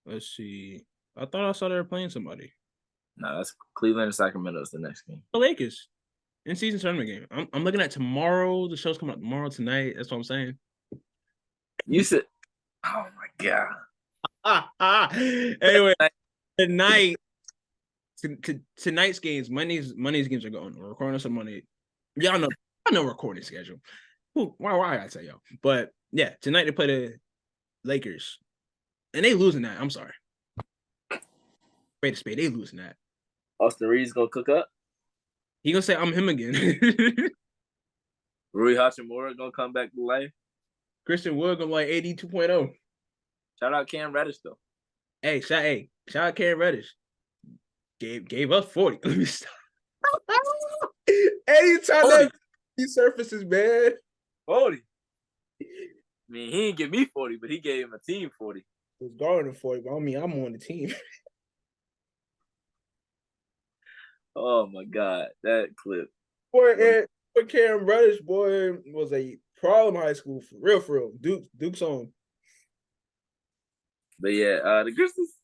Let's see. I thought I saw they were playing somebody. No, that's Cleveland and Sacramento is the next game. The Lakers. In-season tournament game. I'm looking at tomorrow. The show's coming out tomorrow, tonight. That's what I'm saying. You said, oh my God. Anyway, tonight's games, Monday's games are going. We're recording some Monday. Y'all know recording schedule. Why I tell y'all? But yeah, tonight they play the Lakers. And they losing that. I'm sorry. Spade to spade, they losing that. Austin Reed's gonna cook up. He gonna say I'm him again. Rui Hachimura gonna come back to life. Christian Wood gonna like AD 2.0. Shout out Cam Reddish though. Hey, shout out Cam Reddish. Gave us 40. Let me stop. Anytime that he surfaces, man. 40. I mean, he didn't give me 40, but he gave him a team 40. He was guarding 40, but I mean, I'm on the team. Oh my God, that clip. Boy, Cam Reddish, boy, was a problem high school for real. Duke's on. But yeah, the Grizzlies,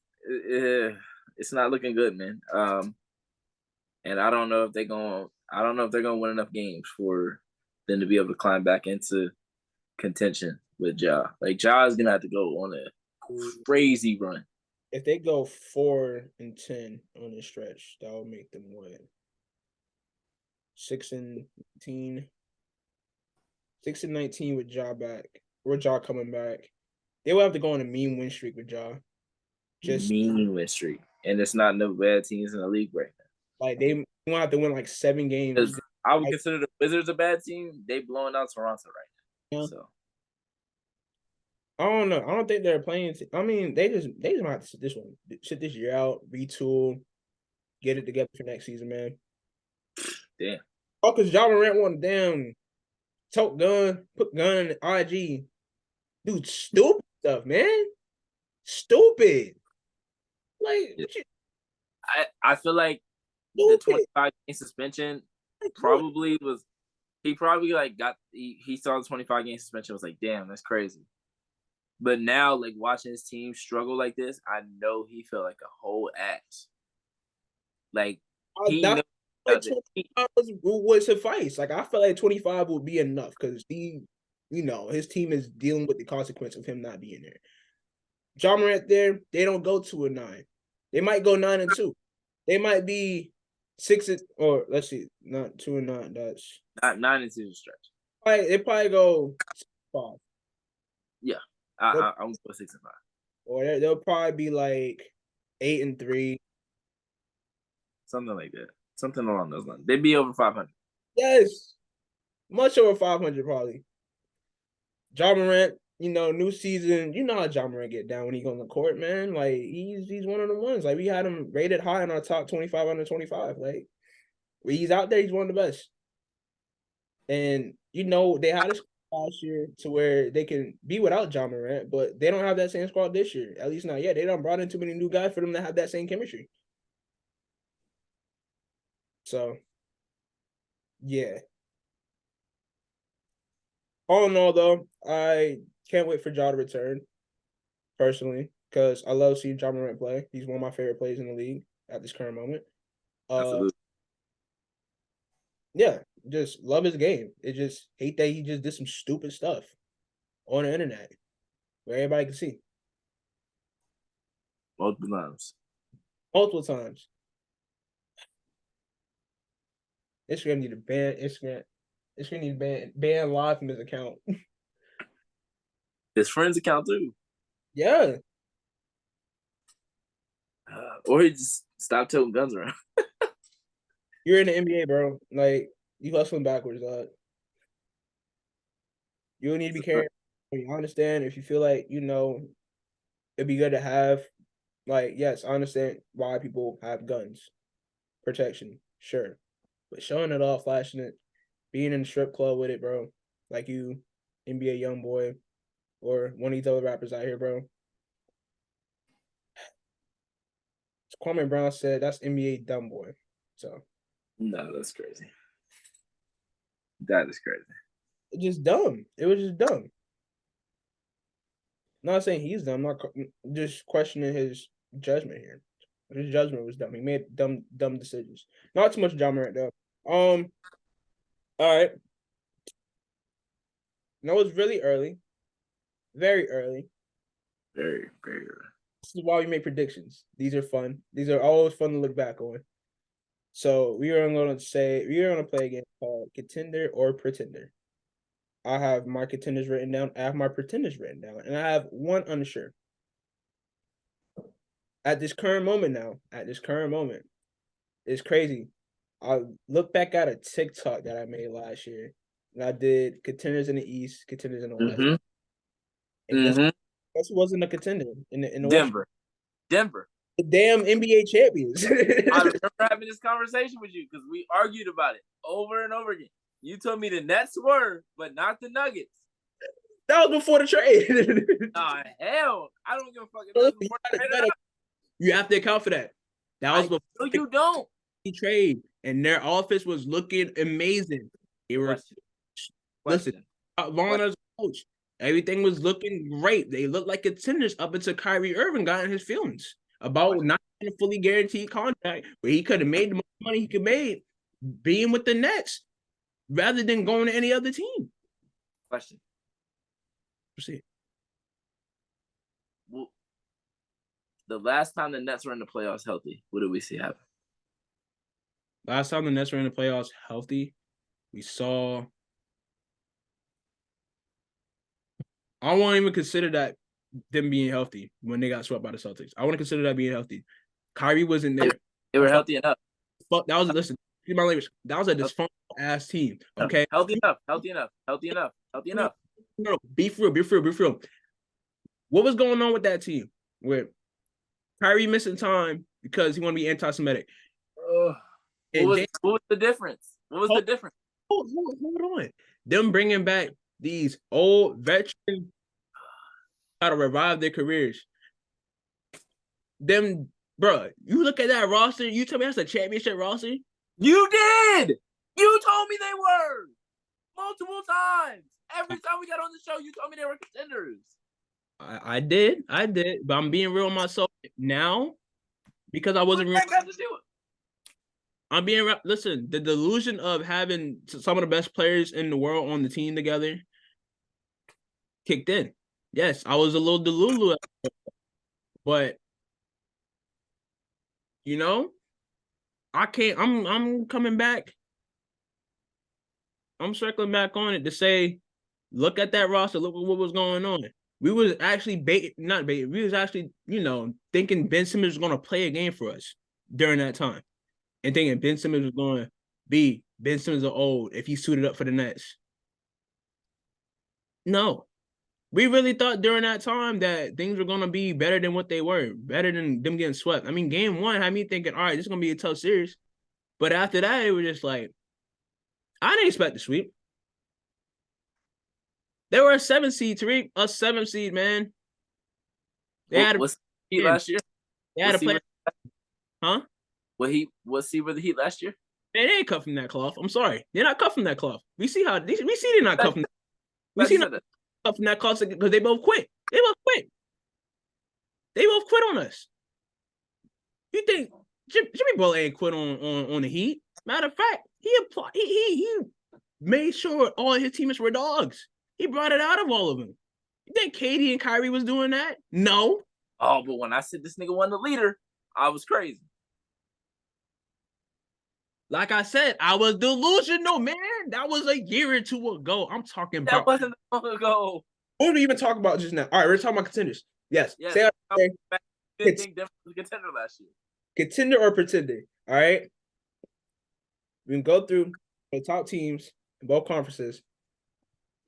it's not looking good, man. And I don't know if they're gonna win enough games for them to be able to climb back into contention with Ja. Like Ja is gonna have to go on a crazy run. If they go 4-10 on this stretch, that will make them win. 6-19 with Ja back. Or Ja coming back. They would have to go on a mean win streak with Ja. Just mean win streak, and it's not no bad teams in the league right now. like they won't have to win like 7 games. I would consider the Wizards a bad team. They blowing out Toronto right now. Yeah. So I don't know. I don't think they're playing. I mean, they just might have to sit this year out, retool, get it together for next season, man. damn. Oh, because Ja Morant won damn tote gun, put gun in the IG. Dude, stupid stuff, man. Stupid. Like, Yeah. what you, I feel like the 25 game suspension probably was. He probably like he saw the 25 game suspension, was like, damn, that's crazy. But now, like watching his team struggle like this, I know he felt like a whole ass. Like he knows like 25 would suffice. Like I felt like 25 would be enough because his team is dealing with the consequence of him not being there. Ja Morant there, they don't go 2-9. They might go 9-2. They might be 6 or let's see, not 2-9. That's not 9-2 stretch. They probably go 5. Yeah, I'm going 6-5. Or they'll probably be like 8-3. Something like that. Something along those lines. They'd be over 500. Yes. Much over 500 probably. Ja Morant, new season. You know how Ja Morant get down when he goes on the court, man. Like he's one of the ones. Like we had him rated high in our top 25 under 25. Like when he's out there, he's one of the best. And they had a squad last year to where they can be without Ja Morant, but they don't have that same squad this year. At least not yet. They done brought in too many new guys for them to have that same chemistry. So, yeah. All in all, though, I can't wait for Ja to return, personally, because I love seeing Ja Morant play. He's one of my favorite players in the league at this current moment. Absolutely. Yeah, just love his game. It just hate that he just did some stupid stuff on the internet where everybody can see. Multiple times. Multiple times. Instagram need to ban Instagram. Instagram need to ban live from his account. His friend's account too. Yeah. Or he just stopped toting guns around. You're in the NBA, bro. Like, you hustling backwards, dog. You don't need to be careful. I understand if you feel like, it'd be good to have, like, yes, I understand why people have guns. Protection, sure. But showing it off, flashing it, being in the strip club with it, bro. Like you, NBA young boy, or one of these other rappers out here, bro. Kwame Brown said that's NBA dumb boy. So no, that's crazy. That is crazy. It's just dumb. It was just dumb. Not saying he's dumb. Not just questioning his judgment here. His judgment was dumb. He made dumb decisions. Not too much John Morant though. All right. No, it's really early. Very early. Very, very early. This is why we make predictions. These are fun. These are always fun to look back on. So we are going to play a game called Contender or Pretender. I have my contenders written down. I have my pretenders written down. And I have one unsure. At this current moment, it's crazy. I look back at a TikTok that I made last year. And I did contenders in the East, contenders in the West. And guess who wasn't a contender in the Denver. West? Denver. The damn NBA champions. I remember having this conversation with you because we argued about it over and over again. You told me the Nets were, but not the Nuggets. That was before the trade. Nah, hell. I don't give a fuck. If that was before the trade. You have to account for that. That was before no, you don't. The trade, and their offense was looking amazing. They were listen, Vaughn as a coach. Everything was looking great. They looked like contenders up until Kyrie Irving got in his feelings about not having a fully guaranteed contract where he could have made the most money he could make being with the Nets rather than going to any other team. Question. Proceed. Well, the last time the Nets were in the playoffs healthy, what did we see happen? Last time the Nets were in the playoffs healthy, we saw. I won't even consider that them being healthy when they got swept by the Celtics. I want to consider that being healthy. Kyrie wasn't there. They were healthy enough. Fuck, that was listen. My language. That was a dysfunctional ass team. Okay, healthy enough. No, be for real. What was going on with that team? Where Kyrie missing time because he want to be anti-Semitic. What was the difference? What was the difference? Hold on. Them bringing back these old veterans how to revive their careers. Them, bro, you look at that roster, you tell me that's a championship roster? You did! You told me they were! Multiple times! Every time we got on the show, you told me they were contenders. I did, but I'm being real myself now because I wasn't real. I'm being listen, the delusion of having some of the best players in the world on the team together kicked in. Yes, I was a little delulu, but you know, I can't. I'm coming back. I'm circling back on it to say, look at that roster. Look what was going on. We was actually not bait. We was actually, thinking Ben Simmons was going to play a game for us during that time, and thinking Ben Simmons was going to be Ben Simmons of old if he suited up for the Nets. No, we really thought during that time that things were going to be better than what they were, better than them getting swept. I mean, game one had me thinking, all right, this is going to be a tough series. But after that, it was just like, I didn't expect the sweep. They were a 7 seed, Tariq, a 7 seed, man. They had what's the Heat last year? They had a play. Huh? What seed were the Heat last year? They ain't cut from that cloth. I'm sorry. They're not cut from that cloth. We see they're not cut from that. We see not cut from that cloth because they both quit. They both quit on us. You think Jimmy Butler ain't quit on the Heat? Matter of fact, he made sure all his teammates were dogs. He brought it out of all of them. You think KD and Kyrie was doing that? No. Oh, but when I said this nigga wasn't the leader, I was crazy. Like I said, I was delusional, man. That was a year or two ago. I'm talking about. That wasn't long ago. What are we even talking about just now? All right, we're talking about contenders. Yes. Yes. Didn't think Denver was a contender last year. Contender or pretender? All right. We can go through the top teams in both conferences,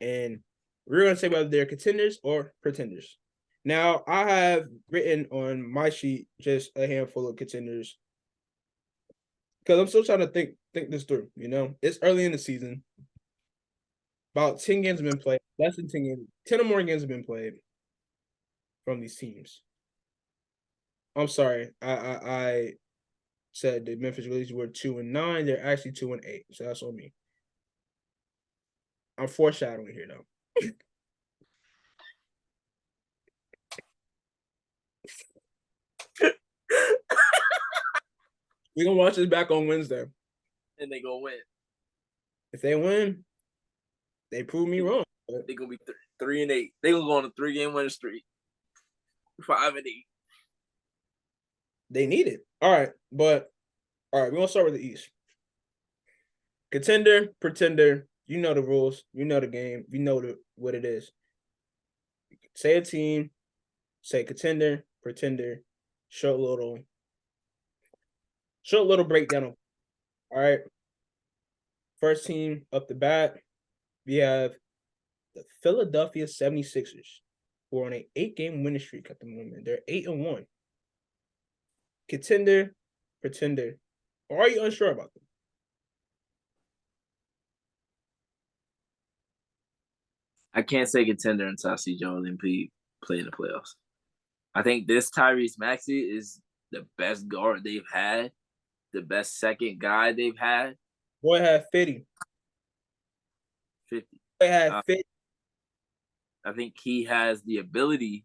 and we're going to say whether they're contenders or pretenders. Now, I have written on my sheet just a handful of contenders because I'm still trying to think this through. It's early in the season. About 10 games have been played. Less than 10 games. 10 or more games have been played from these teams. I'm sorry. I said the Memphis Grizzlies were 2-9. They're actually 2-8. So that's on me. I'm foreshadowing here, though. We're going to watch this back on Wednesday. And they going to win. If they win, they prove me wrong. They're going to be 3-8. They're going to go on a 3-game winning streak. 5-8. They need it. All right. But, all right, we're going to start with the East. Contender, pretender. You know the rules. You know the game. You know what it is. Say a team. Say contender, pretender. Short little breakdown. All right. First team up the bat, we have the Philadelphia 76ers, who are on an 8-game winning streak at the moment. They're 8-1. Contender, pretender. Or are you unsure about them? I can't say contender until I see Joel Embiid play in the playoffs. I think this Tyrese Maxey is the best guard they've had, the best second guy they've had. Boy had 50. 50. Boy had 50. I think he has the ability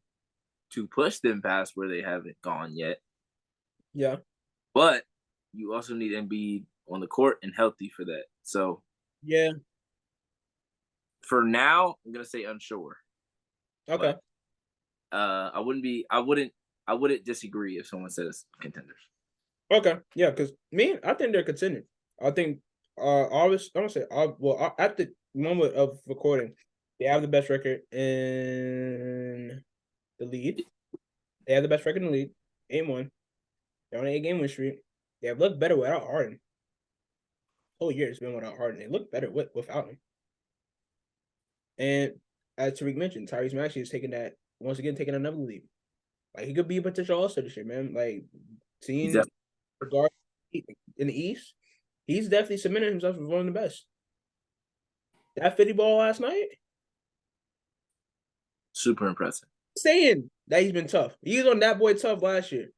to push them past where they haven't gone yet. Yeah. But you also need Embiid on the court and healthy for that. So yeah. For now, I'm gonna say unsure. Okay. But, I wouldn't disagree if someone says contenders. Okay. Yeah, because I think they're contenders. I think at the moment of recording, they have the best record in the lead. They have the best record in the league. 8-1. They're on an 8-game win streak. They have looked better without Harden. Whole year it's been without Harden. They look better without him. And as Tariq mentioned, Tyrese Maxey is taking another lead. Like he could be a potential all-star this year, man. Like seeing regard in the East, he's definitely cemented himself as one of the best. That 50 ball last night, super impressive. Saying that he's been tough. He was on that boy tough last year.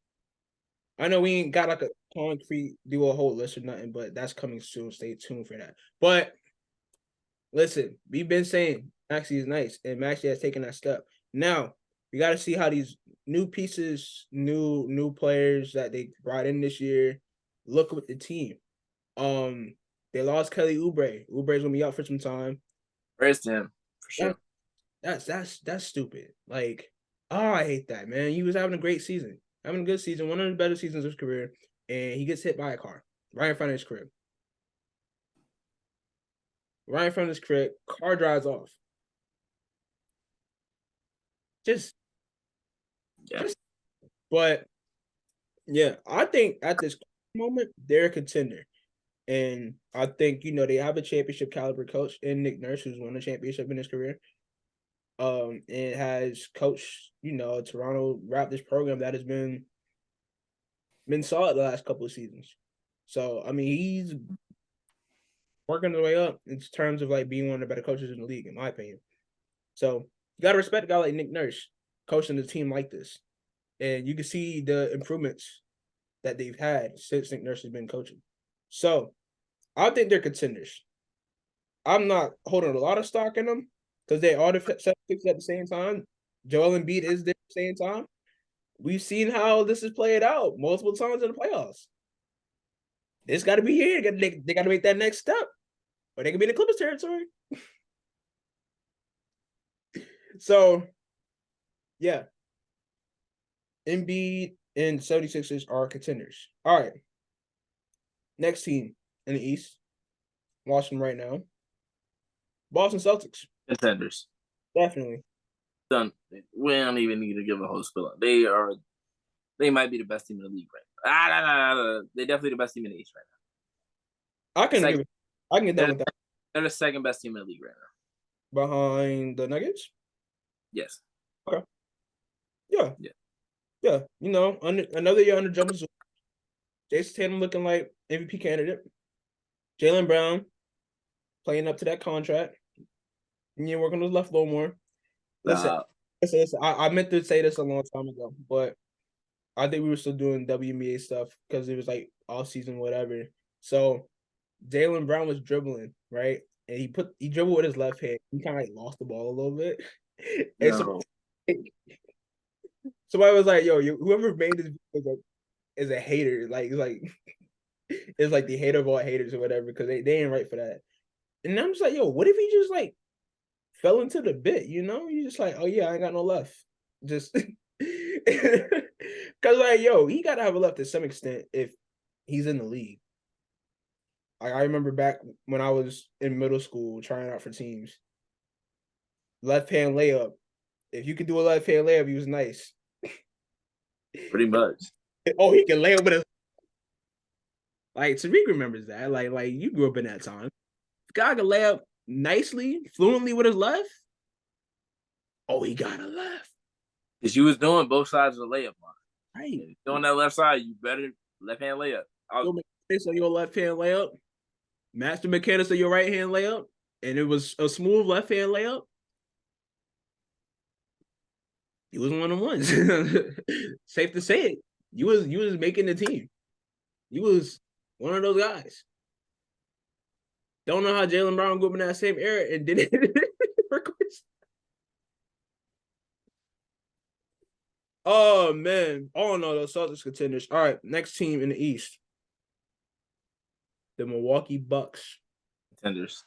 I know we ain't got like a concrete do a whole list or nothing, but that's coming soon. Stay tuned for that. But listen, we've been saying Maxey is nice, and Maxey has taken that step. Now we got to see how these new pieces, new players that they brought in this year look with the team. They lost Kelly Oubre. Oubre's gonna be out for some time. Praise to him for sure. That's stupid. Like, I hate that, man. He was having a great season, having a good season, one of the better seasons of his career, and he gets hit by a car right in front of his crib. Right in front of his crib, car drives off. But yeah, I think at this moment they're a contender. And I think, they have a championship caliber coach in Nick Nurse, who's won a championship in his career. And has coached, Toronto Raptors program that has been solid the last couple of seasons. So, I mean, he's working his way up in terms of like being one of the better coaches in the league, in my opinion. So you gotta respect a guy like Nick Nurse coaching a team like this. And you can see the improvements that they've had since Nick Nurse has been coaching. So I think they're contenders. I'm not holding a lot of stock in them because they are the Celtics at the same time. Joel Embiid is there at the same time. We've seen how this has played out multiple times in the playoffs. It's got to be here. They got to make that next step, or they can be in the Clippers territory. So, yeah. Embiid and 76ers are contenders. All right. Next team in the East. Watching right now. Boston Celtics. Contenders. Definitely. Done. We don't even need to give a whole spill. They might be the best team in the league right now. They're definitely the best team in the East right now. I can get done with that. They're the second best team in the league right now. Behind the Nuggets? Yes. Okay. Yeah. Another year under Jones. Jason Tatum looking like MVP candidate. Jaylen Brown playing up to that contract. And you're working on his left a little more. Listen, I meant to say this a long time ago, but I think we were still doing WNBA stuff because it was like all season, whatever. So Jaylen Brown was dribbling, right? And he dribbled with his left hand. He kind of like lost the ball a little bit. And somebody was like, "Yo, whoever made this video is a hater. Like it's like the hater of all haters or whatever because they ain't right for that." And I'm just like, "Yo, what if he just like fell into the bit? You just like, oh yeah, I ain't got no left, just." Because like, yo, he got to have a left to some extent if he's in the league. Like, I remember back when I was in middle school trying out for teams, left hand layup. If you could do a left hand layup, he was nice. Pretty much. Oh, he can lay up with his. Like Tariq remembers that. Like you grew up in that time. The guy can lay up nicely, fluently with his left. Oh, he got a left. Because you was doing both sides of the layup line. Right. On that left side, you better left hand layup. So your left hand layup, master mechanics of your right hand layup, and it was a smooth left hand layup. He was one of the ones. Safe to say it. You was making the team. You was one of those guys. Don't know how Jaylen Brown grew up in that same era and did it. Oh man. Oh no, those Celtics contenders. All right, next team in the East. The Milwaukee Bucks. Contenders.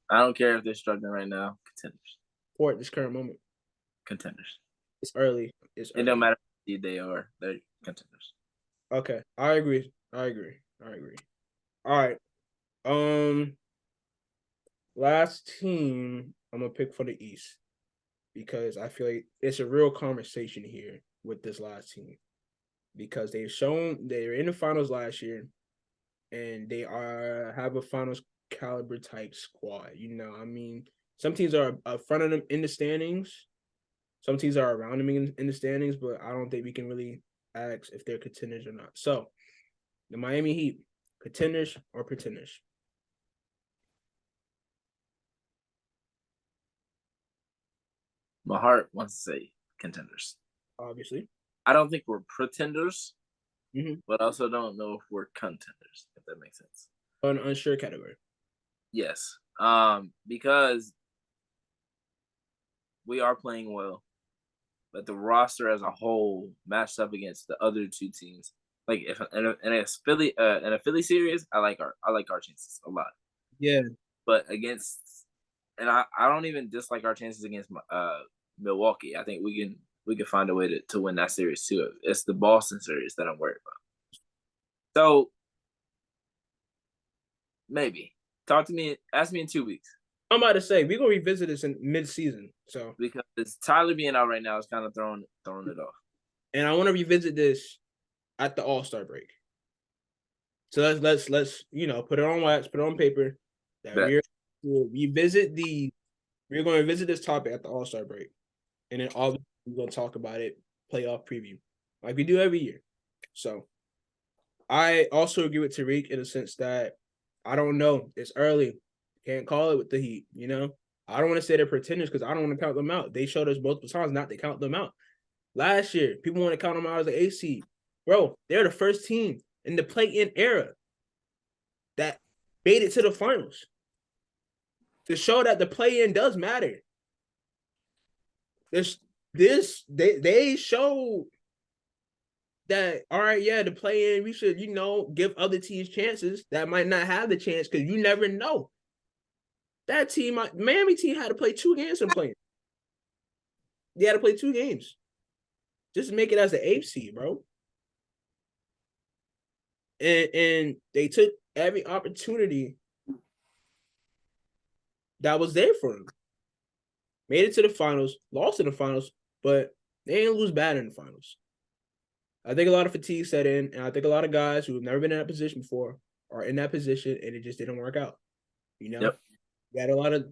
I don't care if they're struggling right now. Contenders. For at this current moment. Contenders. It's early. It don't matter who they are. They're contenders. Okay. I agree. All right. Last team I'm gonna pick for the East. because I feel like it's a real conversation here with this last team because they've shown they were in the finals last year and they have a finals caliber type squad. I mean, some teams are up front of them in the standings, some teams are around them in the standings, but I don't think we can really ask if they're contenders or not. So, the Miami Heat, contenders or pretenders? My heart wants to say Contenders. Obviously. I don't think we're pretenders, Mhm. but I also don't know if we're contenders, if that makes sense. An unsure category. Yes. Because we are playing well, but the roster as a whole matched up against the other two teams. Like if in a Philly series, I like our chances a lot. Yeah. But against, and I don't even dislike our chances against Milwaukee. I think we can find a way to win that series too. It's the Boston series that I'm worried about. So maybe ask me in 2 weeks. I'm about to say we're gonna revisit this in mid-season. So because Tyler being out right now is kind of throwing it off. And I want to revisit this at the All-Star break. So let's put it on wax, put it on paper that we're going to revisit this topic at the All-Star break, and then obviously we're going to talk about it playoff preview like we do every year. So I also agree with Tariq in the sense that I don't know, it's early, can't call it with the Heat. I don't want to say they're pretenders because I don't want to count them out. They showed us multiple times not to count them out. Last year, people want to count them out as an A seed. Bro, they're the first team in the play-in era that made it to the finals. To show that the play-in does matter. They showed that, all right, yeah, the play-in, we should, give other teams chances that might not have the chance because you never know. That team, Miami team had to play 2 games in play-in. They had to play 2 games. Just to make it as an 8th seed, bro. And they took every opportunity that was there for them. Made it to the finals, lost in the finals, but they didn't lose bad in the finals. I think a lot of fatigue set in, and I think a lot of guys who have never been in that position before are in that position, and it just didn't work out. Yep. You got a lot of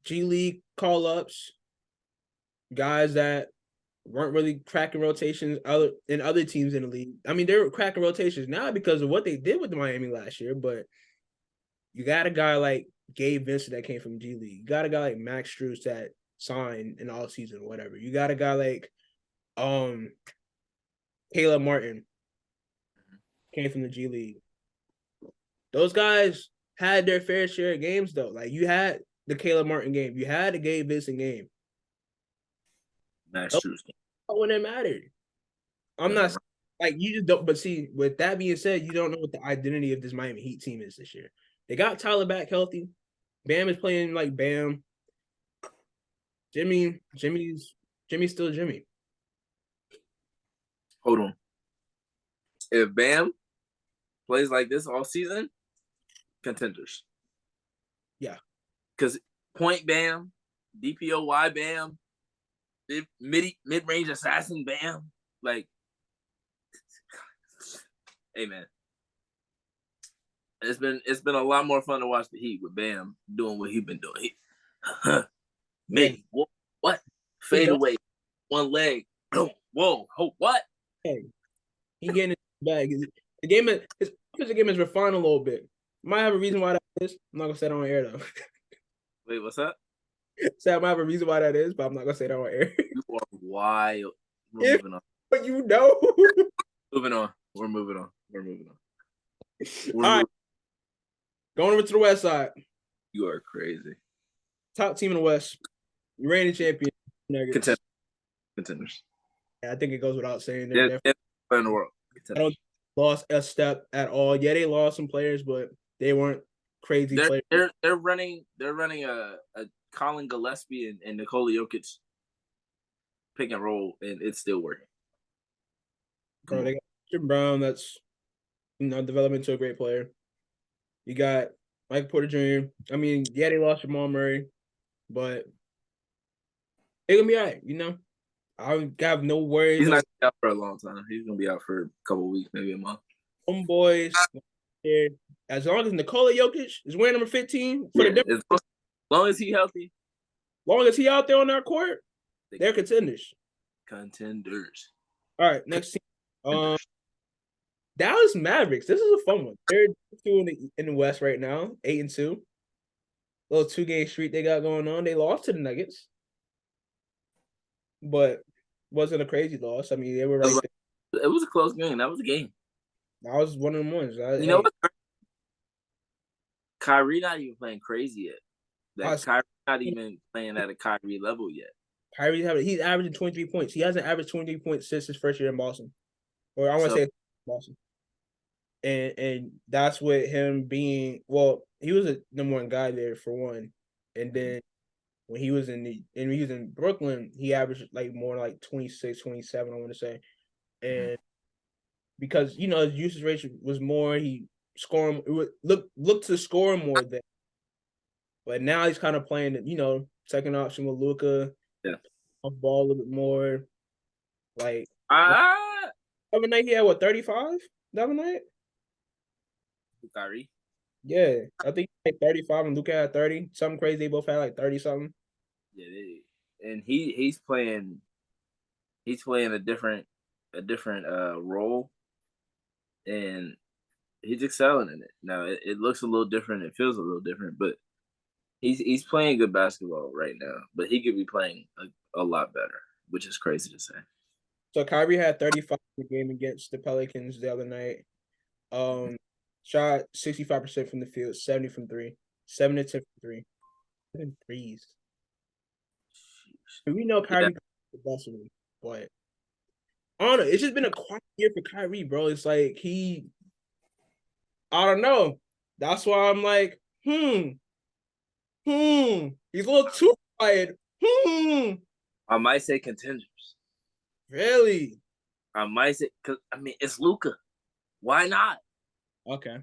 G League call-ups, guys that weren't really cracking rotations in other teams in the league. I mean, they're cracking rotations now because of what they did with Miami last year, but you got a guy like Gabe Vincent that came from G League. You got a guy like Max Strus that signed in all season, whatever. You got a guy like Caleb Martin came from the G League. Those guys had their fair share of games, though. Like, you had the Caleb Martin game. You had the Gabe Vincent game. Max Strus game. When it mattered. I'm not like you just don't. But see, with that being said, you don't know what the identity of this Miami Heat team is this year. They got Tyler back healthy. Bam is playing like Bam. Jimmy's still Jimmy. Hold on. If Bam plays like this all season, contenders. Yeah. Because point Bam, DPOY Bam, mid-range assassin Bam, like, hey man, it's been a lot more fun to watch the Heat with Bam doing what he's been doing. Me, what? Fade away, one leg. Whoa, what? Hey, he getting his bag. The game is refined a little bit. Might have a reason why that is. I'm not gonna say it on air though. Wait, what's that? So I might have a reason why that is, but I'm not gonna say that on air. You are wild. We're moving on. But you know. Moving on. We're moving on. All right. Going over to the West side. You are crazy. Top team in the West. Reigning champion. Contenders. Yeah, I think it goes without saying. They're in the world. I don't lost a step at all. Yeah, they lost some players, but they weren't crazy players. They're running a Colin Gillespie and Nikola Jokic pick and roll, and it's still working. Bro, they got Jim Brown that's developing into a great player. You got Mike Porter Jr. I mean, yeah, they lost Jamal Murray, but They're gonna be all right, you know. I have no worries. He's not gonna be out for a long time. He's gonna be out for a couple of weeks, maybe a month. Homeboys. As long as Nikola Jokic is wearing number 15 for the as long as he's healthy, long as he out there on our court, they're contenders. Contenders. All right, next team. Dallas Mavericks. This is a fun one. They're 2 in the West right now, 8-2. Little 2-game streak they got going on. They lost to the Nuggets, but wasn't a crazy loss. I mean, they were right there. It was a close game. That was a game. That was one of them ones. You know what? Kyrie not even playing crazy yet. Kyrie not even playing at a Kyrie level yet. He's averaging 23 points. He hasn't averaged 23 points since his first year in Boston. Or I want to say Boston. And that's with him being, well, he was a number one guy there for one. And then when he was in Brooklyn, he averaged like more like 26, 27, I want to say. And because, you know, his usage rate was more, he scoring, look to score more than. But now he's kind of playing, you know, second option with Luka. Yeah. Off ball a little bit more. Like, other night he had what, 35? The other night? Kyrie? Yeah. I think he had 35 and Luka had 30. Something crazy. They both had like 30 something. Yeah, and he's playing a different role, and he's excelling in it. Now it looks a little different, it feels a little different, but he's playing good basketball right now. But he could be playing a lot better, which is crazy to say. So Kyrie had 35 in the game against the Pelicans the other night. Shot 65% from the field, 70 from 3, 7 to 10 from 3. 7 threes. We know Kyrie the best of me, but I don't know. It's just been a quiet year for Kyrie, bro. It's like I don't know. That's why I'm like, He's a little too quiet. I might say contenders. Really? I might say, because I mean, it's Luka. Why not? Okay.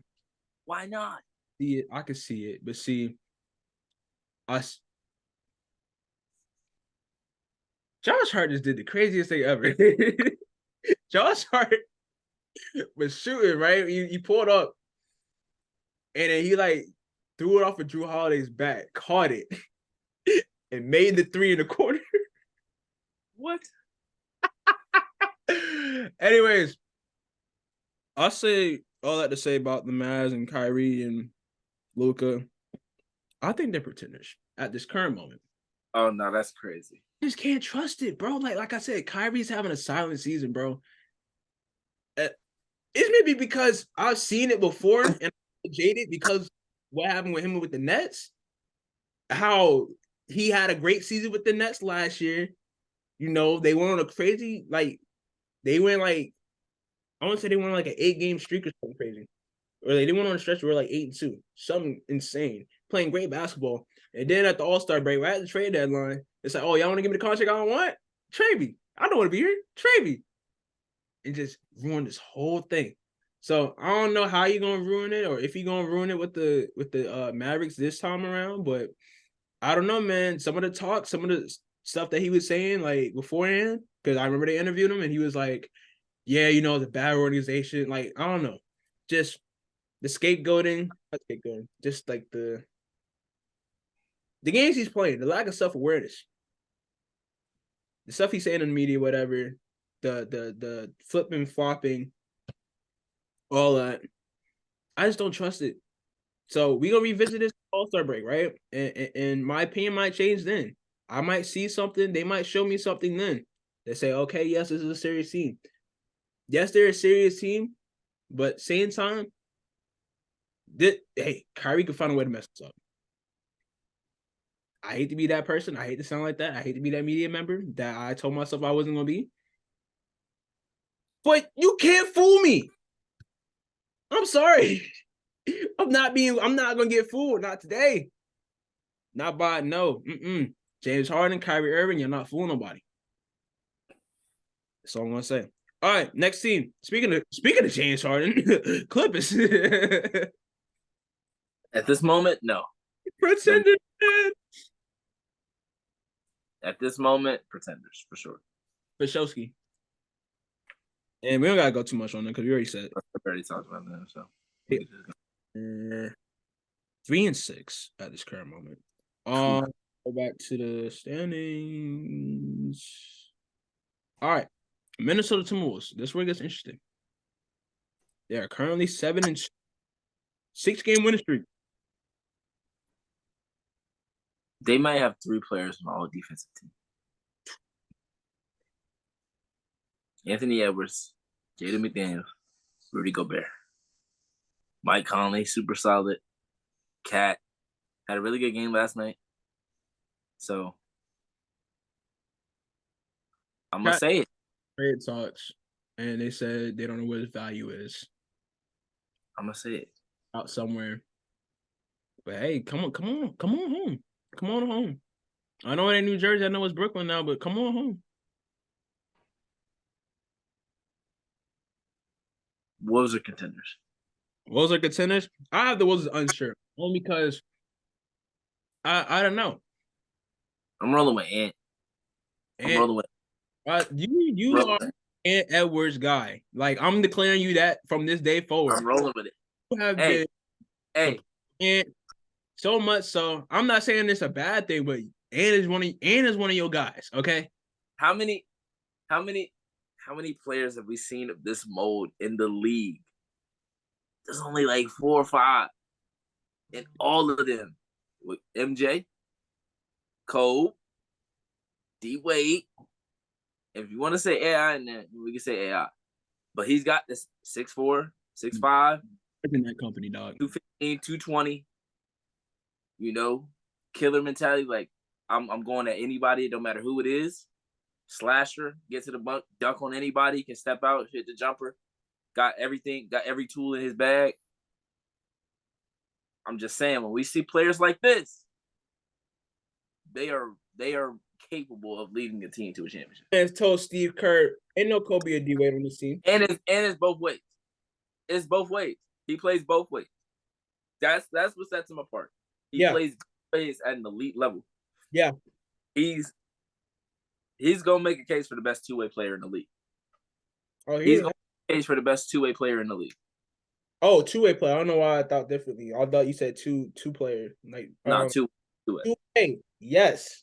Why not? See it. I can see it, but see, Josh Hart just did the craziest thing ever. Josh Hart was shooting, right? He pulled up, and then he like threw it off of Drew Holiday's back, caught it, and made the 3 in the corner. What? Anyways, I'll say all that to say about the Mavs and Kyrie and Luka. I think they're pretenders at this current moment. Oh no, that's crazy. Just can't trust it, bro. Like I said, Kyrie's having a silent season, bro. It's maybe because I've seen it before and I'm jaded because what happened with him with the Nets. How he had a great season with the Nets last year. You know, they went on a crazy, like, they went like, I want to say they went on like an 8-game streak or something crazy. Or they went on a stretch where like 8-2. Something insane. Playing great basketball. And then at the All-Star break, right at the trade deadline, it's like, oh, y'all want to give me the contract I don't want? Trade me. I don't want to be here. Trade me. And just ruined this whole thing. So I don't know how you're gonna ruin it, or if you're gonna ruin it with the Mavericks this time around. But I don't know, man. Some of the talk, some of the stuff that he was saying like beforehand, because I remember they interviewed him and he was like, yeah, you know, the bad organization. Like, I don't know. Just the scapegoating, just like the games he's playing, the lack of self-awareness, the stuff he's saying in the media, whatever, the flipping, flopping, all that. I just don't trust it. So we gonna revisit this All-Star break, right? And my opinion might change then. I might see something. They might show me something then. They say, okay, yes, this is a serious team. Yes, they're a serious team, but same time, hey, Kyrie can find a way to mess us up. I hate to be that person. I hate to sound like that. I hate to be that media member that I told myself I wasn't going to be. But you can't fool me. I'm sorry. I'm not going to get fooled. Not today. Not by, no. James Harden, Kyrie Irving, you're not fooling nobody. That's all I'm going to say. All right, next team. Speaking of James Harden, Clippers. At this moment, no. Pretender. At this moment, Pretenders for sure. Fashowski. And we don't gotta go too much on them because we already said I already talked about that. So 3-6 at this current moment. Go back to the standings. All right, Minnesota Timberwolves. This where it gets interesting. They are currently 7-2, 6-game winning streak. they might have 3 players on all defensive team. Anthony Edwards, Jaden McDaniels, Rudy Gobert, Mike Conley, super solid. Cat had a really good game last night. So I'm gonna say it. Trade talks, and they said they don't know what his value is. I'm gonna say it. Out somewhere. But hey, come on home. Come on home. I know it ain't New Jersey, I know it's Brooklyn now, but come on home. Wolves are Contenders. Wolves are Contenders. I have the Wolves unsure. Only because I don't know. I'm rolling with Ant. I'm rolling with you are an Edwards guy. Like, I'm declaring you that from this day forward. I'm rolling with it. You have been so much so. I'm not saying it's a bad thing, but Ant is one of your guys. Okay. How many players have we seen of this mold in the league? There's only like 4 or 5, and all of them with MJ, Cole, D Wade. If you want to say AI, in there, we can say AI. But he's got this 6'4", 6'5", in that company, dog. 215, 220. You know, killer mentality. Like, I'm going at anybody, no matter who it is. Slasher, get to the bunk, dunk on anybody, can step out, hit the jumper. Got everything, got every tool in his bag. I'm just saying, when we see players like this, they are capable of leading a team to a championship. As told Steve Kerr, ain't no Kobe or D Wade on this team. And it's both ways. It's both ways. He plays both ways. That's what sets him apart. He plays at an elite level. Yeah. He's gonna make a case for the best 2-way player in the league. Oh, he's gonna make a case for the best 2-way player in the league. Oh, 2-way player. I don't know why I thought differently. I thought you said two player. Like, not 2-way. 2-way. Yes.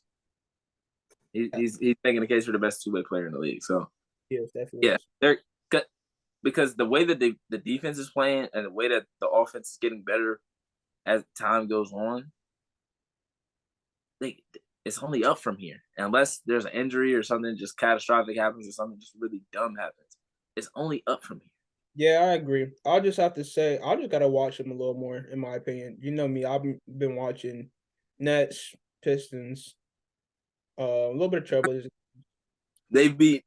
He's making a case for the best 2-way player in the league. So yes, definitely. Yeah, they're because the way that the defense is playing and the way that the offense is getting better as time goes on, it's only up from here. Unless there's an injury or something just catastrophic happens or something just really dumb happens, it's only up from here. Yeah, I agree. I'll just have to say, I just gotta watch him a little more, in my opinion. You know me, I've been watching Nets, Pistons, a little bit of Trailblazers. They beat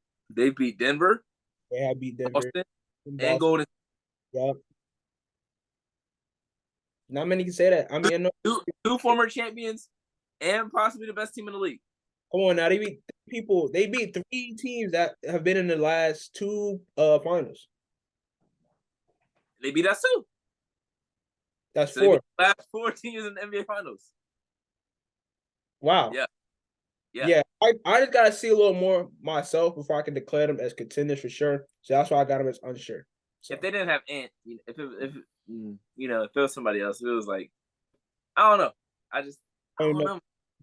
Denver. They have beat Denver Boston, and Golden. Yep. Not many can say that. I mean, two former champions and possibly the best team in the league. Come on now, they beat people. They beat 3 teams that have been in the last 2 finals. They beat us too. That's so 4. Last 4 teams in the NBA Finals. Wow. Yeah. I just gotta see a little more myself before I can declare them as contenders for sure. So that's why I got them as unsure. So. If they didn't have Ant, if it was somebody else, it was like, I don't know. I don't know.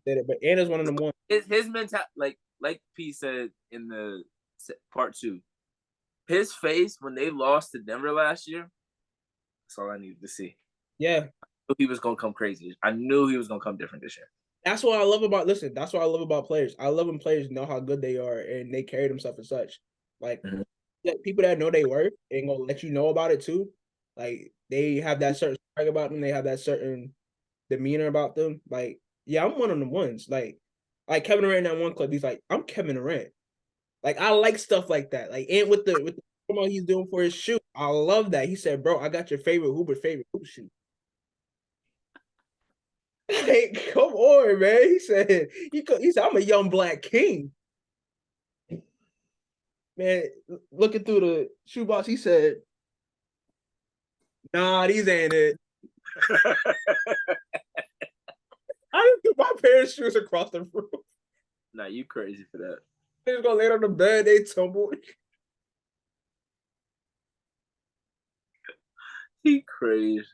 But Ant is one of them ones. His mentality, like P said in the part 2, his face when they lost to Denver last year. That's all I needed to see. Yeah. I knew he was gonna come crazy. I knew he was gonna come different this year. That's what I love about. Listen, that's what I love about players. I love when players know how good they are and they carry themselves as such. Like people that know they worth ain't gonna let you know about it too. Like they have that certain swag about them. They have that certain demeanor about them. Like, yeah, I'm one of them ones. Like Kevin Durant in that one clip, he's like, I'm Kevin Durant. Like, I like stuff like that. Like, and with the promo he's doing for his shoe, I love that. He said, "Bro, I got your favorite hoop shoe." Like, come on, man. He said, I'm a young black king. Man, looking through the shoebox, he said, nah, these ain't it. I just threw my parents' shoes across the room. Nah, you crazy for that. They just gonna lay on the bed. They tumble. He crazy.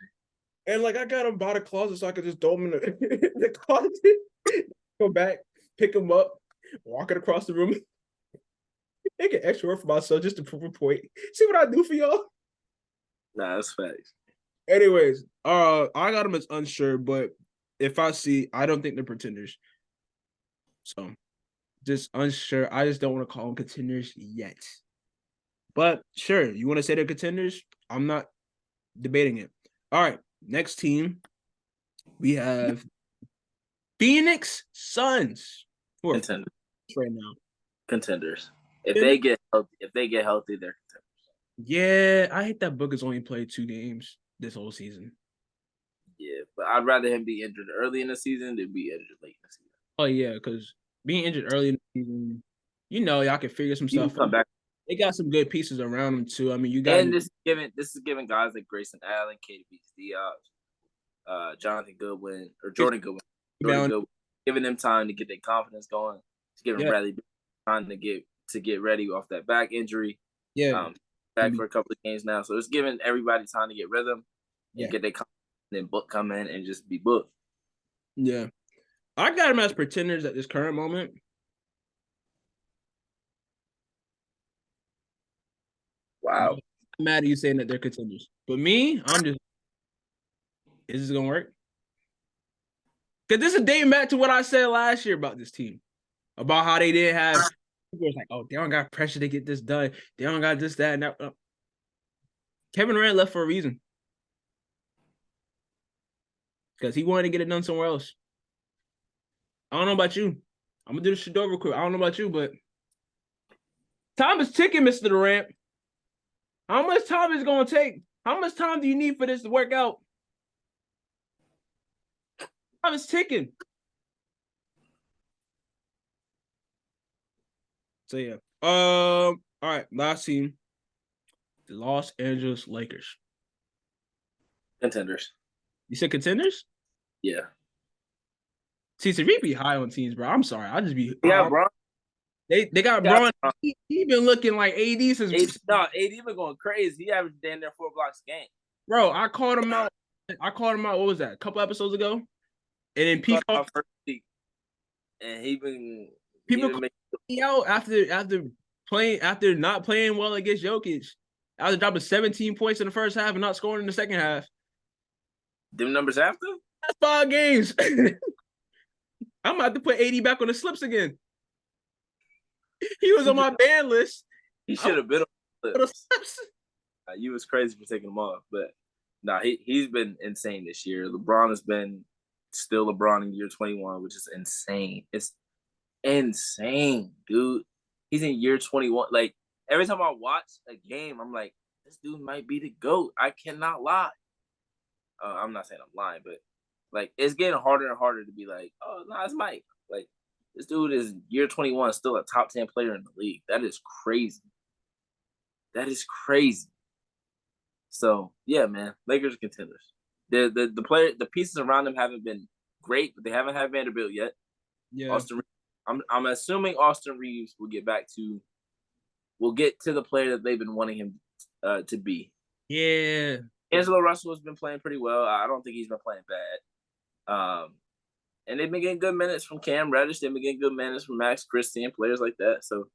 And like I got him by the closet so I could just throw him in the closet, go back, pick him up, walk it across the room, make an extra work for myself just to prove a point. See what I do for y'all? Nah, that's facts. Anyways, I got him as unsure, but if I see, I don't think they're pretenders. So just unsure. I just don't want to call them contenders yet. But sure, you want to say they're contenders? I'm not debating it. All right, next team. We have Phoenix Suns. Who are Contenders. right now? Contenders. If they get healthy, they're contenders. Yeah, I hate that Booker's only played 2 games this whole season. Yeah, but I'd rather him be injured early in the season than be injured late in the season. Oh yeah, because being injured early in the season, y'all can figure some stuff come out. back. They got some good pieces around them too. I mean, you got And this is giving guys like Grayson Allen, KDB Diop, Jonathan Goodwin or Jordan Goodwin, giving them time to get their confidence going. It's giving Bradley time to get ready off that back injury. Yeah, back for a couple of games now, so it's giving everybody time to get rhythm and get their confidence. And book come in and just be booked. Yeah, I got them as pretenders at this current moment. Wow. I'm mad at you saying that they're contenders. But me, I'm just, is this going to work? Because this is dating back to what I said last year about this team. About how they didn't have, people was like, oh, they don't got pressure to get this done. They don't got this, that, and that. Kevin Durant left for a reason. Because he wanted to get it done somewhere else. I don't know about you. I'm going to do this shit over quick. I don't know about you, but time is ticking, Mr. Durant. How much time is it going to take? How much time do you need for this to work out? Time is ticking. So, yeah. All right. Last team. The Los Angeles Lakers. Contenders. You said contenders? Yeah. See, we be high on teams, bro. I'm sorry. I just be. Yeah, bro. They got Braun. He been looking like AD since. AD been going crazy. He averaged damn near 4 blocks a game. Bro, I called him out. What was that? A couple episodes ago, and then Peacock. And people called me out after not playing well against Jokic. After dropping 17 points in the first half and not scoring in the second half. Them numbers after? That's 5 games. I'm about to put AD back on the slips again. He was on my ban list. He should have been on the slips. You was crazy for taking him off, but he's been insane this year. LeBron has been still LeBron in year 21, which is insane. It's insane, dude. He's in year 21. Like every time I watch a game, I'm like, this dude might be the GOAT. I cannot lie. I'm not saying I'm lying, but like it's getting harder and harder to be like, oh no, it's Mike. Like this dude is year 21, still a top 10 player in the league. That is crazy. So yeah, man, Lakers are contenders. The pieces around them haven't been great, but they haven't had Vanderbilt yet. Yeah, I'm assuming Austin Reeves will get to the player that they've been wanting him to be. Yeah, Angelo Russell has been playing pretty well. I don't think he's been playing bad. And they've been getting good minutes from Cam Reddish. They've been getting good minutes from Max Christie and players like that. So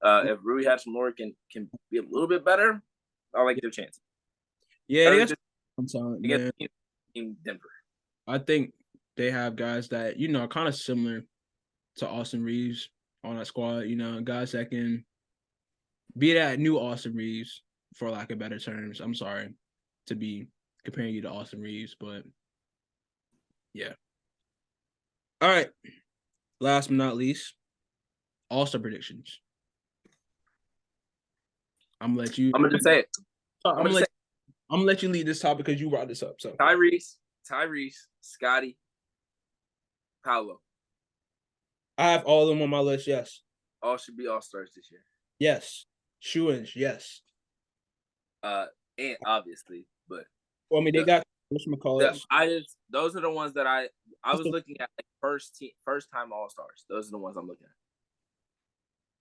if Rui Hachimura can be a little bit better, I like their chances. Yeah, in Denver. I think they have guys that, are kind of similar to Austin Reeves on that squad, guys that can be that new Austin Reeves, for lack of better terms. I'm sorry to be comparing you to Austin Reeves, but yeah. All right. Last but not least, All-Star predictions. I'm gonna let you. I'm gonna say it. I'm gonna let you lead this topic because you brought this up. So Tyrese, Scotty, Paolo. I have all of them on my list. Yes. All should be All-Stars this year. Yes. Shoo-ins. Yes. And obviously, but well, I mean, they got those are the ones that I was looking at, like first time All-Stars. Those are the ones I'm looking at.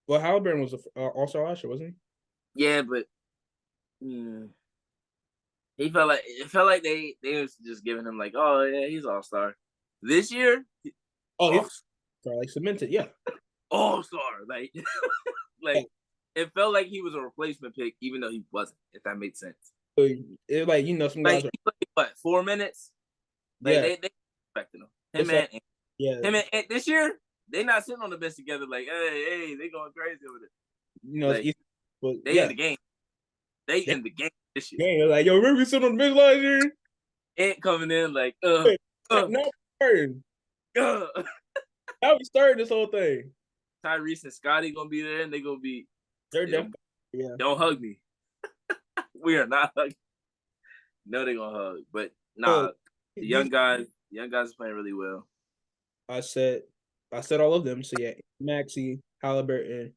Well, Halliburton was a All-Star last year, wasn't Yeah, but it felt like they was just giving him like, oh yeah, he's all-star. This year, Oh, all he's like cemented. Yeah. all-star. Like like it felt like he was a replacement pick, even though he wasn't. If that makes sense. So, like some Like guys are. he played, what, 4 minutes? Like Yeah, they expected him. it's like yeah. Him and this year, they not sitting on the bench together. Like hey, they going crazy over there. It's Like easy, but they in yeah, the game. They in the game this year. yeah. Like yo, remember we sitting on the bench last year? Ain't coming in like Hey, not starting. uh. Now we started this whole thing. Tyrese and Scotty gonna be there, and they gonna be. They're definitely Don't hug me. We are not hugging. No, they gonna hug, but nah. The young guys are playing really well. I said all of them. So yeah, Maxey, Halliburton,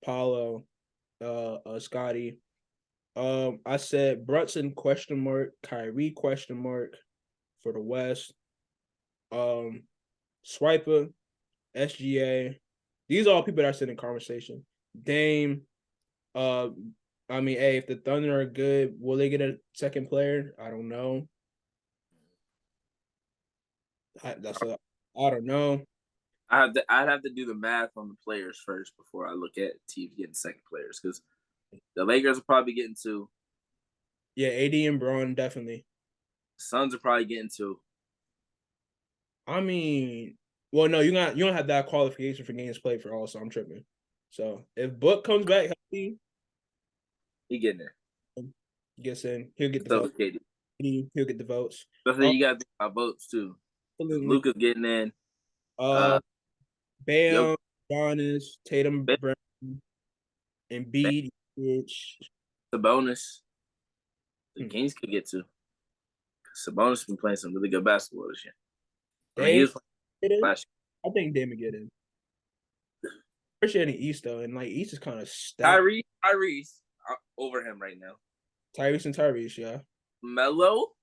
Paulo, Scotty. I said Brunson ? Kyrie ? For the West. Swiper, SGA. These are all people that are sitting in conversation. Dame. I mean, hey, if the Thunder are good, will they get a second player? I don't know. I don't know. I'd have to do the math on the players first before I look at teams getting second players, because the Lakers are probably getting two. Yeah, AD and Braun definitely. Suns are probably getting two. I mean, well, no, you don't have that qualification for games played for all, so I'm tripping. So if Book comes back healthy, He getting there. gets in, he'll get the So vote. KD. He'll get the votes. But you got to think about votes too. Luka's getting in. Bam, Giannis, Tatum, Bam. Brown, Embiid, Sabonis. The Kings could get to. Sabonis been playing some really good basketball this year. He was playing last year. I think Dame would get in. Especially in the East, though. And, like, East is kind of stacked. Tyrese over him right now. Tyrese, yeah. Melo?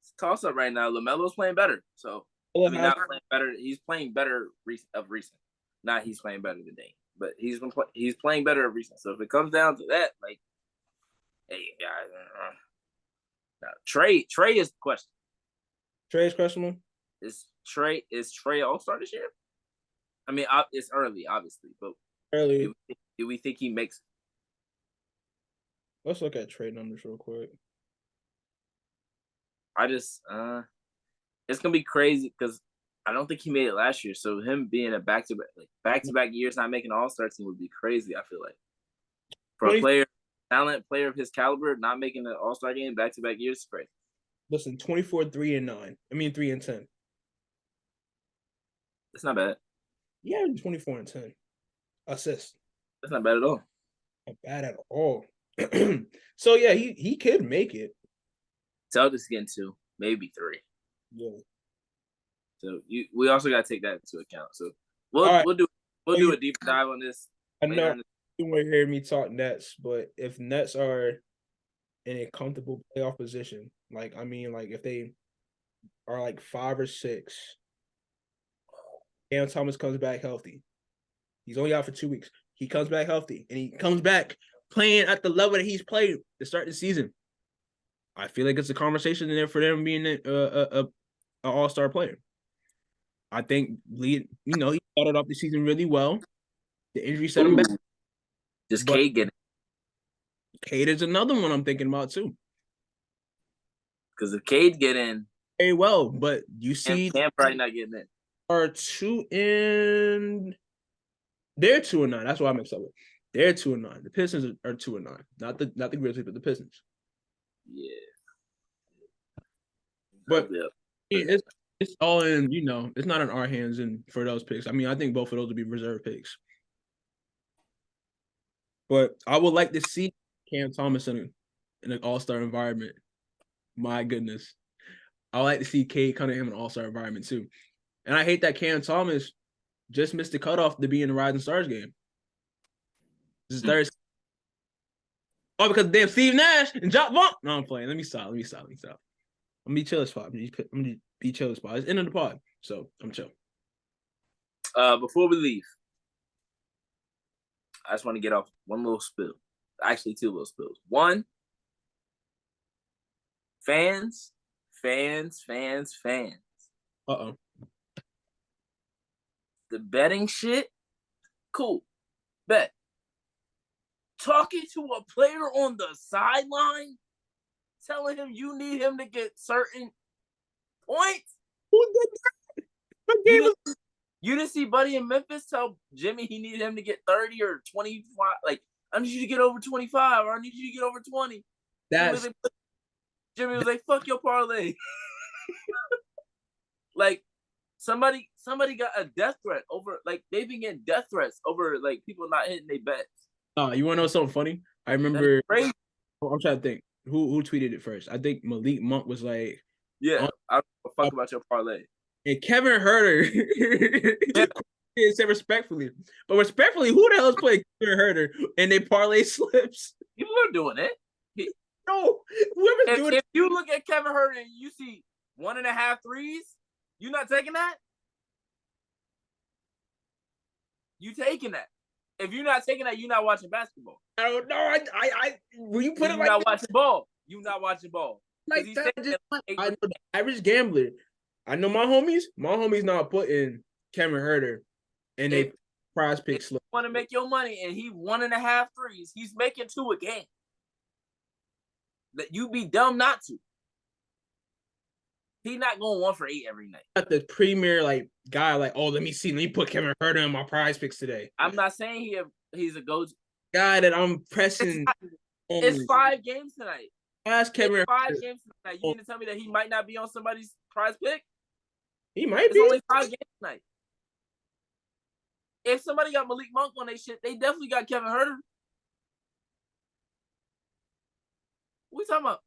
It's a toss-up right now. LaMelo's playing better. So, not playing better. He's playing better of recent. Not he's playing better than Dame. But he's playing better of recent. So, if it comes down to that, like, hey, guys. Trey is the question. Trey is questionable? Is Trey All-Star this year? I mean, it's early, obviously, but early. Do we think he makes? Let's look at trade numbers real quick. It's gonna be crazy because I don't think he made it last year. So him being a back-to-back years not making an All-Star team would be crazy. I feel like for a player of his caliber, not making an All-Star game back-to-back years is crazy. Listen, 24, 3 and 9. I mean 3 and 10. It's not bad. Yeah, 24 and 10. Assists. That's not bad at all. Not bad at all. So yeah, he could make it. Celtics getting 2, maybe 3. Yeah. So we also got to take that into account. So we'll do a deeper dive on this. I know you want to hear me talk Nets, but if Nets are in a comfortable playoff position, like if they are like 5 or 6, Cam Thomas comes back healthy. He's only out for 2 weeks. He comes back healthy, and he comes back playing at the level that he's played to start the season. I feel like it's a conversation in there for them being an all-star player. I think he started off the season really well. The injury set him back. Does Cade get it? Cade is another one I'm thinking about too. Because if Cade get in, very well, but you see, Cam probably not getting in. Are 2 in? They're 2-9. That's what I mixed up with. They're 2-9. The Pistons are 2-9. Not the Grizzlies, but the Pistons. Yeah. But it's all in, it's not in our hands and for those picks. I mean, I think both of those would be reserve picks. But I would like to see Cam Thomas in an all-star environment. My goodness. I would like to see Cade Cunningham in an all-star environment too. And I hate that Cam Thomas just missed the cutoff to be in the Rising Stars game. This is Thursday. Oh, because damn Steve Nash and Jock Vaughn. No, I'm playing. Let me stop. I'm gonna be chill as spot. I'm gonna be chill as spot. It's end of the pod, so I'm chill. Before we leave, I just want to get off one little spill. Actually, two little spills. One, fans. Uh-oh. The betting shit, cool. Bet. Talking to a player on the sideline, telling him you need him to get certain points. Who did that? What game was You didn't see Buddy in Memphis tell Jimmy he needed him to get 30 or 25. Like, I need you to get over 25 or I need you to get over 20. that? Jimmy was like, fuck your parlay. Like, somebody got a death threat over, like, they've been getting death threats over, like, people not hitting their bets. You want to know something funny? I remember. That's crazy. I'm trying to think. Who tweeted it first? I think Malik Monk was like, Yeah, I don't give a fuck about your parlay. and Kevin Herter said respectfully. But respectfully, who the hell is playing Kevin Herter and they parlay slips? People are doing it. No, whoever's doing If you look at Kevin Herter and you see 1.5 threes, you not taking that? You taking that? If you're not taking that, you're not watching basketball. I don't know. I when you put it You're like not that, watching ball. You're not watching ball. like he's that, taking I know the average gambler. I know my homies. My homies not putting Kevin Herter and they prize pick slip. Want to make your money, and he 1.5 threes. He's making 2 a game. That you be dumb not to. He's not going 1 for 8 every night. Not the premier like guy. Like, oh, let me put Kevin Herter in my prize picks today. I'm not saying he's a go-to Guy that I'm pressing. It's 5 games tonight. Ask Kevin It's 5 Herter. games tonight. You mean to tell me that he might not be on somebody's prize pick? He might It's be. only 5 games tonight. If somebody got Malik Monk on their shit, they definitely got Kevin Herter. What we talking about?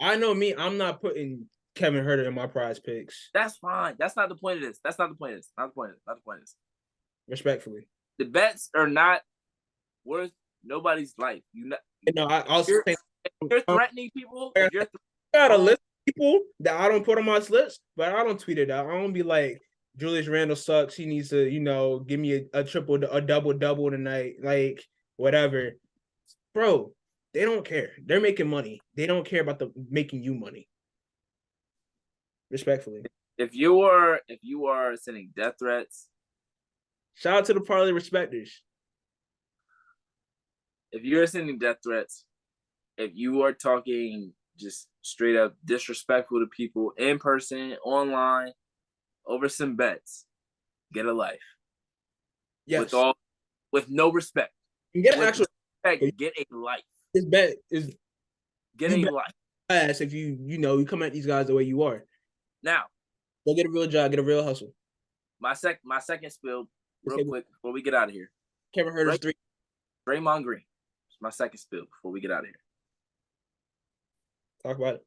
I know me. I'm not putting Kevin Herter in my prize picks. That's fine. That's not the point of this. Not the point of this. Respectfully. The bets are not worth nobody's life. I'll say If you're threatening people, I got a list of people that I don't put on my slips, but I don't tweet it out. I don't be like, Julius Randle sucks. He needs to, give me a double tonight. Like, whatever. Bro, they don't care. They're making money. They don't care about making you money. Respectfully. If you are sending death threats, shout out to the parlay respecters. If you're sending death threats, if you are talking just straight up disrespectful to people in person, online, over some bets, get a life. Yes. With no respect. Get an actual respect, get a life. This bet is get a life. Ass if you come at these guys the way you are. Now, go get a real job, get a real hustle. My second spill, real quick, before we get out of here. Kevin Herter's 3. Draymond Green. It's my second spill before we get out of here. Talk about it.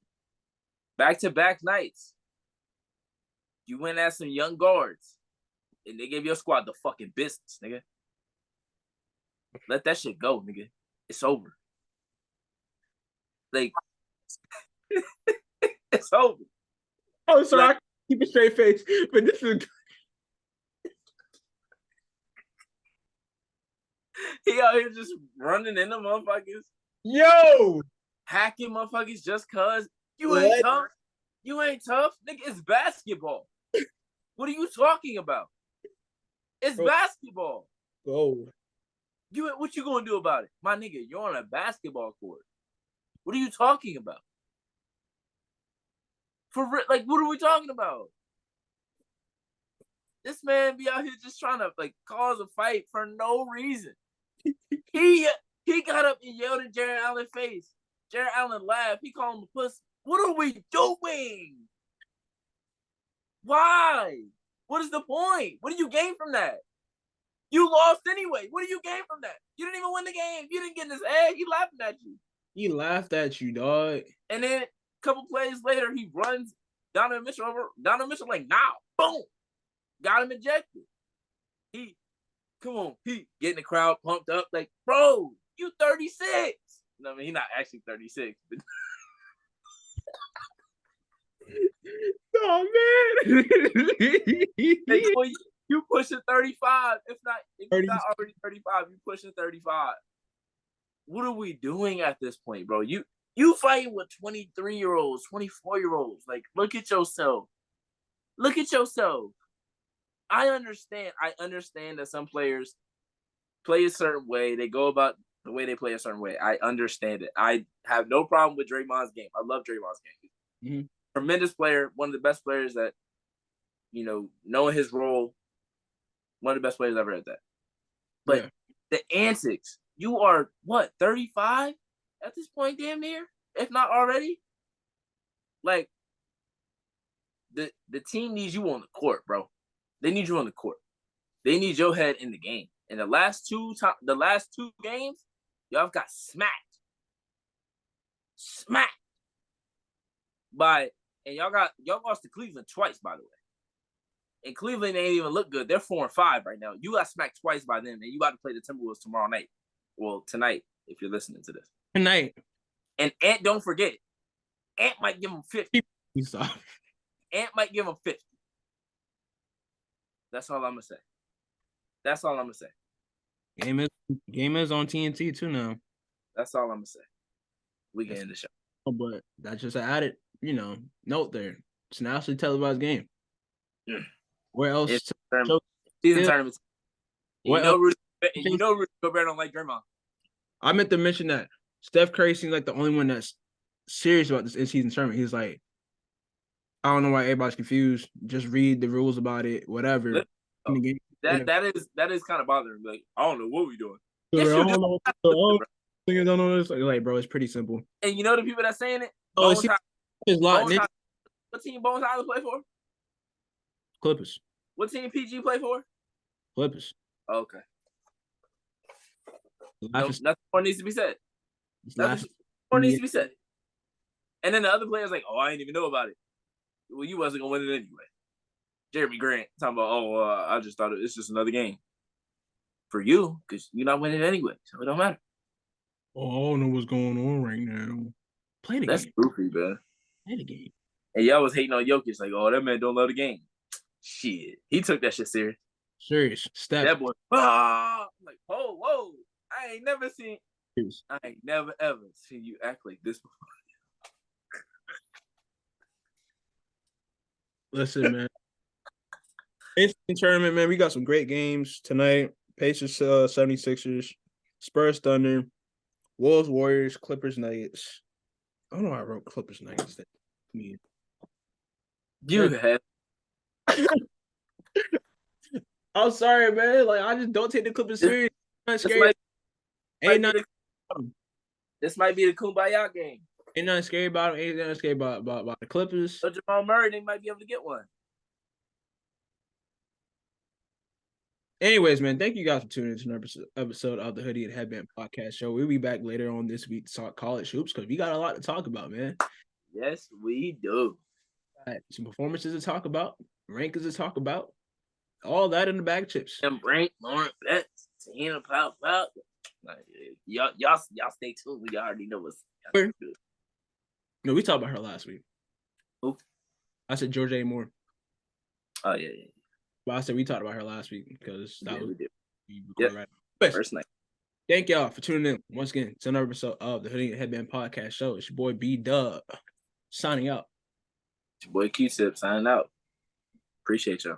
Back-to-back nights. You went at some young guards, and they gave your squad the fucking business, nigga. Let that shit go, nigga. It's over. Like, it's over. Oh, sorry, I keep a straight face, but this is. He out here just running into motherfuckers. Yo! Hacking motherfuckers just cause you ain't tough. You ain't tough. Nigga, it's basketball. What are you talking about? It's basketball. Go. What you gonna do about it? My nigga, you're on a basketball court. What are you talking about? Like, what are we talking about? This man be out here just trying to cause a fight for no reason. He got up and yelled in Jared Allen's face. Jared Allen laughed. He called him a pussy. What are we doing? Why? What is the point? What do you gain from that? You lost anyway. What do you gain from that? You didn't even win the game. You didn't get in his head. He laughing at you. He laughed at you, dog. And then a couple plays later, he runs Donovan Mitchell over. Donovan Mitchell boom. Got him ejected. He getting the crowd pumped up. Like, bro, you 36. No, I mean, he's not actually 36. But... oh, man. You pushing 35. If you're 30. not already 35, you pushing 35. What are we doing at this point, bro? You fighting with 23-year-olds, 24-year-olds. Like, look at yourself. Look at yourself. I understand that some players play a certain way. They go about the way they play a certain way. I understand it. I have no problem with Draymond's game. I love Draymond's game. Mm-hmm. Tremendous player, one of the best players that, knowing his role, one of the best players ever at that. But the antics, you are, 35 at this point, damn near, if not already? Like, the team needs you on the court, bro. They need you on the court. They need your head in the game. And the last two games, y'all got smacked. And y'all lost to Cleveland twice, by the way. And Cleveland ain't even look good. They're 4-5 right now. You got smacked twice by them, and you got to play the Timberwolves tomorrow night. Well, tonight, if you're listening to this. Tonight. And Ant, don't forget, Ant might give him 50. Stop. Ant might give him 50. That's all I'm gonna say. Game is on TNT too now. That's all I'm gonna say. We get in the show. But that's just an added, note there. It's an nationally televised game. Yeah. Where else? Season tournaments. Rudy Gobert don't like Draymond. I meant to mention that Steph Curry seems like the only one that's serious about this in-season tournament. He's like, I don't know why everybody's confused. Just read the rules about it, whatever. That is kind of bothering me. Like, I don't know what we're doing. Yes, you do. Don't know this. Like, bro, it's pretty simple. And you know the people that's saying it? What team Bones Tyler play for? Clippers. What team PG play for? Clippers. Okay. Nothing more needs to be said. Nothing more needs to be said. And then the other players like, I didn't even know about it. Well, you wasn't gonna win it anyway. Jeremy Grant talking about, I just thought it's just another game for you because you're not winning anyway, so it don't matter. I don't know what's going on right now. Play the game. That's goofy, man. Play the game. And y'all was hating on Jokic like, that man don't love the game. Shit, he took that shit serious. Serious. Steph. That boy. I'm like, whoa! I ain't never ever seen you act like this before. Listen, man. It's the tournament, man. We got some great games tonight. Pacers, 76ers, Spurs, Thunder, Wolves, Warriors, Clippers, Nuggets. I don't know why I wrote Clippers, Nuggets. You have. I'm sorry, man. Like, I just don't take the Clippers serious. Not scary. This might be the Kumbaya game. Ain't nothing scary about them. Ain't nothing scary about the Clippers. So Jamal Murray, they might be able to get one. Anyways, man, thank you guys for tuning into another episode of the Hoodie and Headband podcast show. We'll be back later on this week to talk college hoops because we got a lot to talk about, man. Yes, we do. Some performances to talk about, rankings to talk about, all that in the bag chips. And Moran't, bets, Tina, pop. Y'all stay tuned. We already know what's good. No, we talked about her last week. Who? I said George A. Moore. Oh, yeah. But I said we talked about her last week because that was right. First night. Thank y'all for tuning in once again to another episode of the Hoodie and Headband podcast show. It's your boy B-Dub signing out. It's your boy Q-Tip signing out. Appreciate y'all.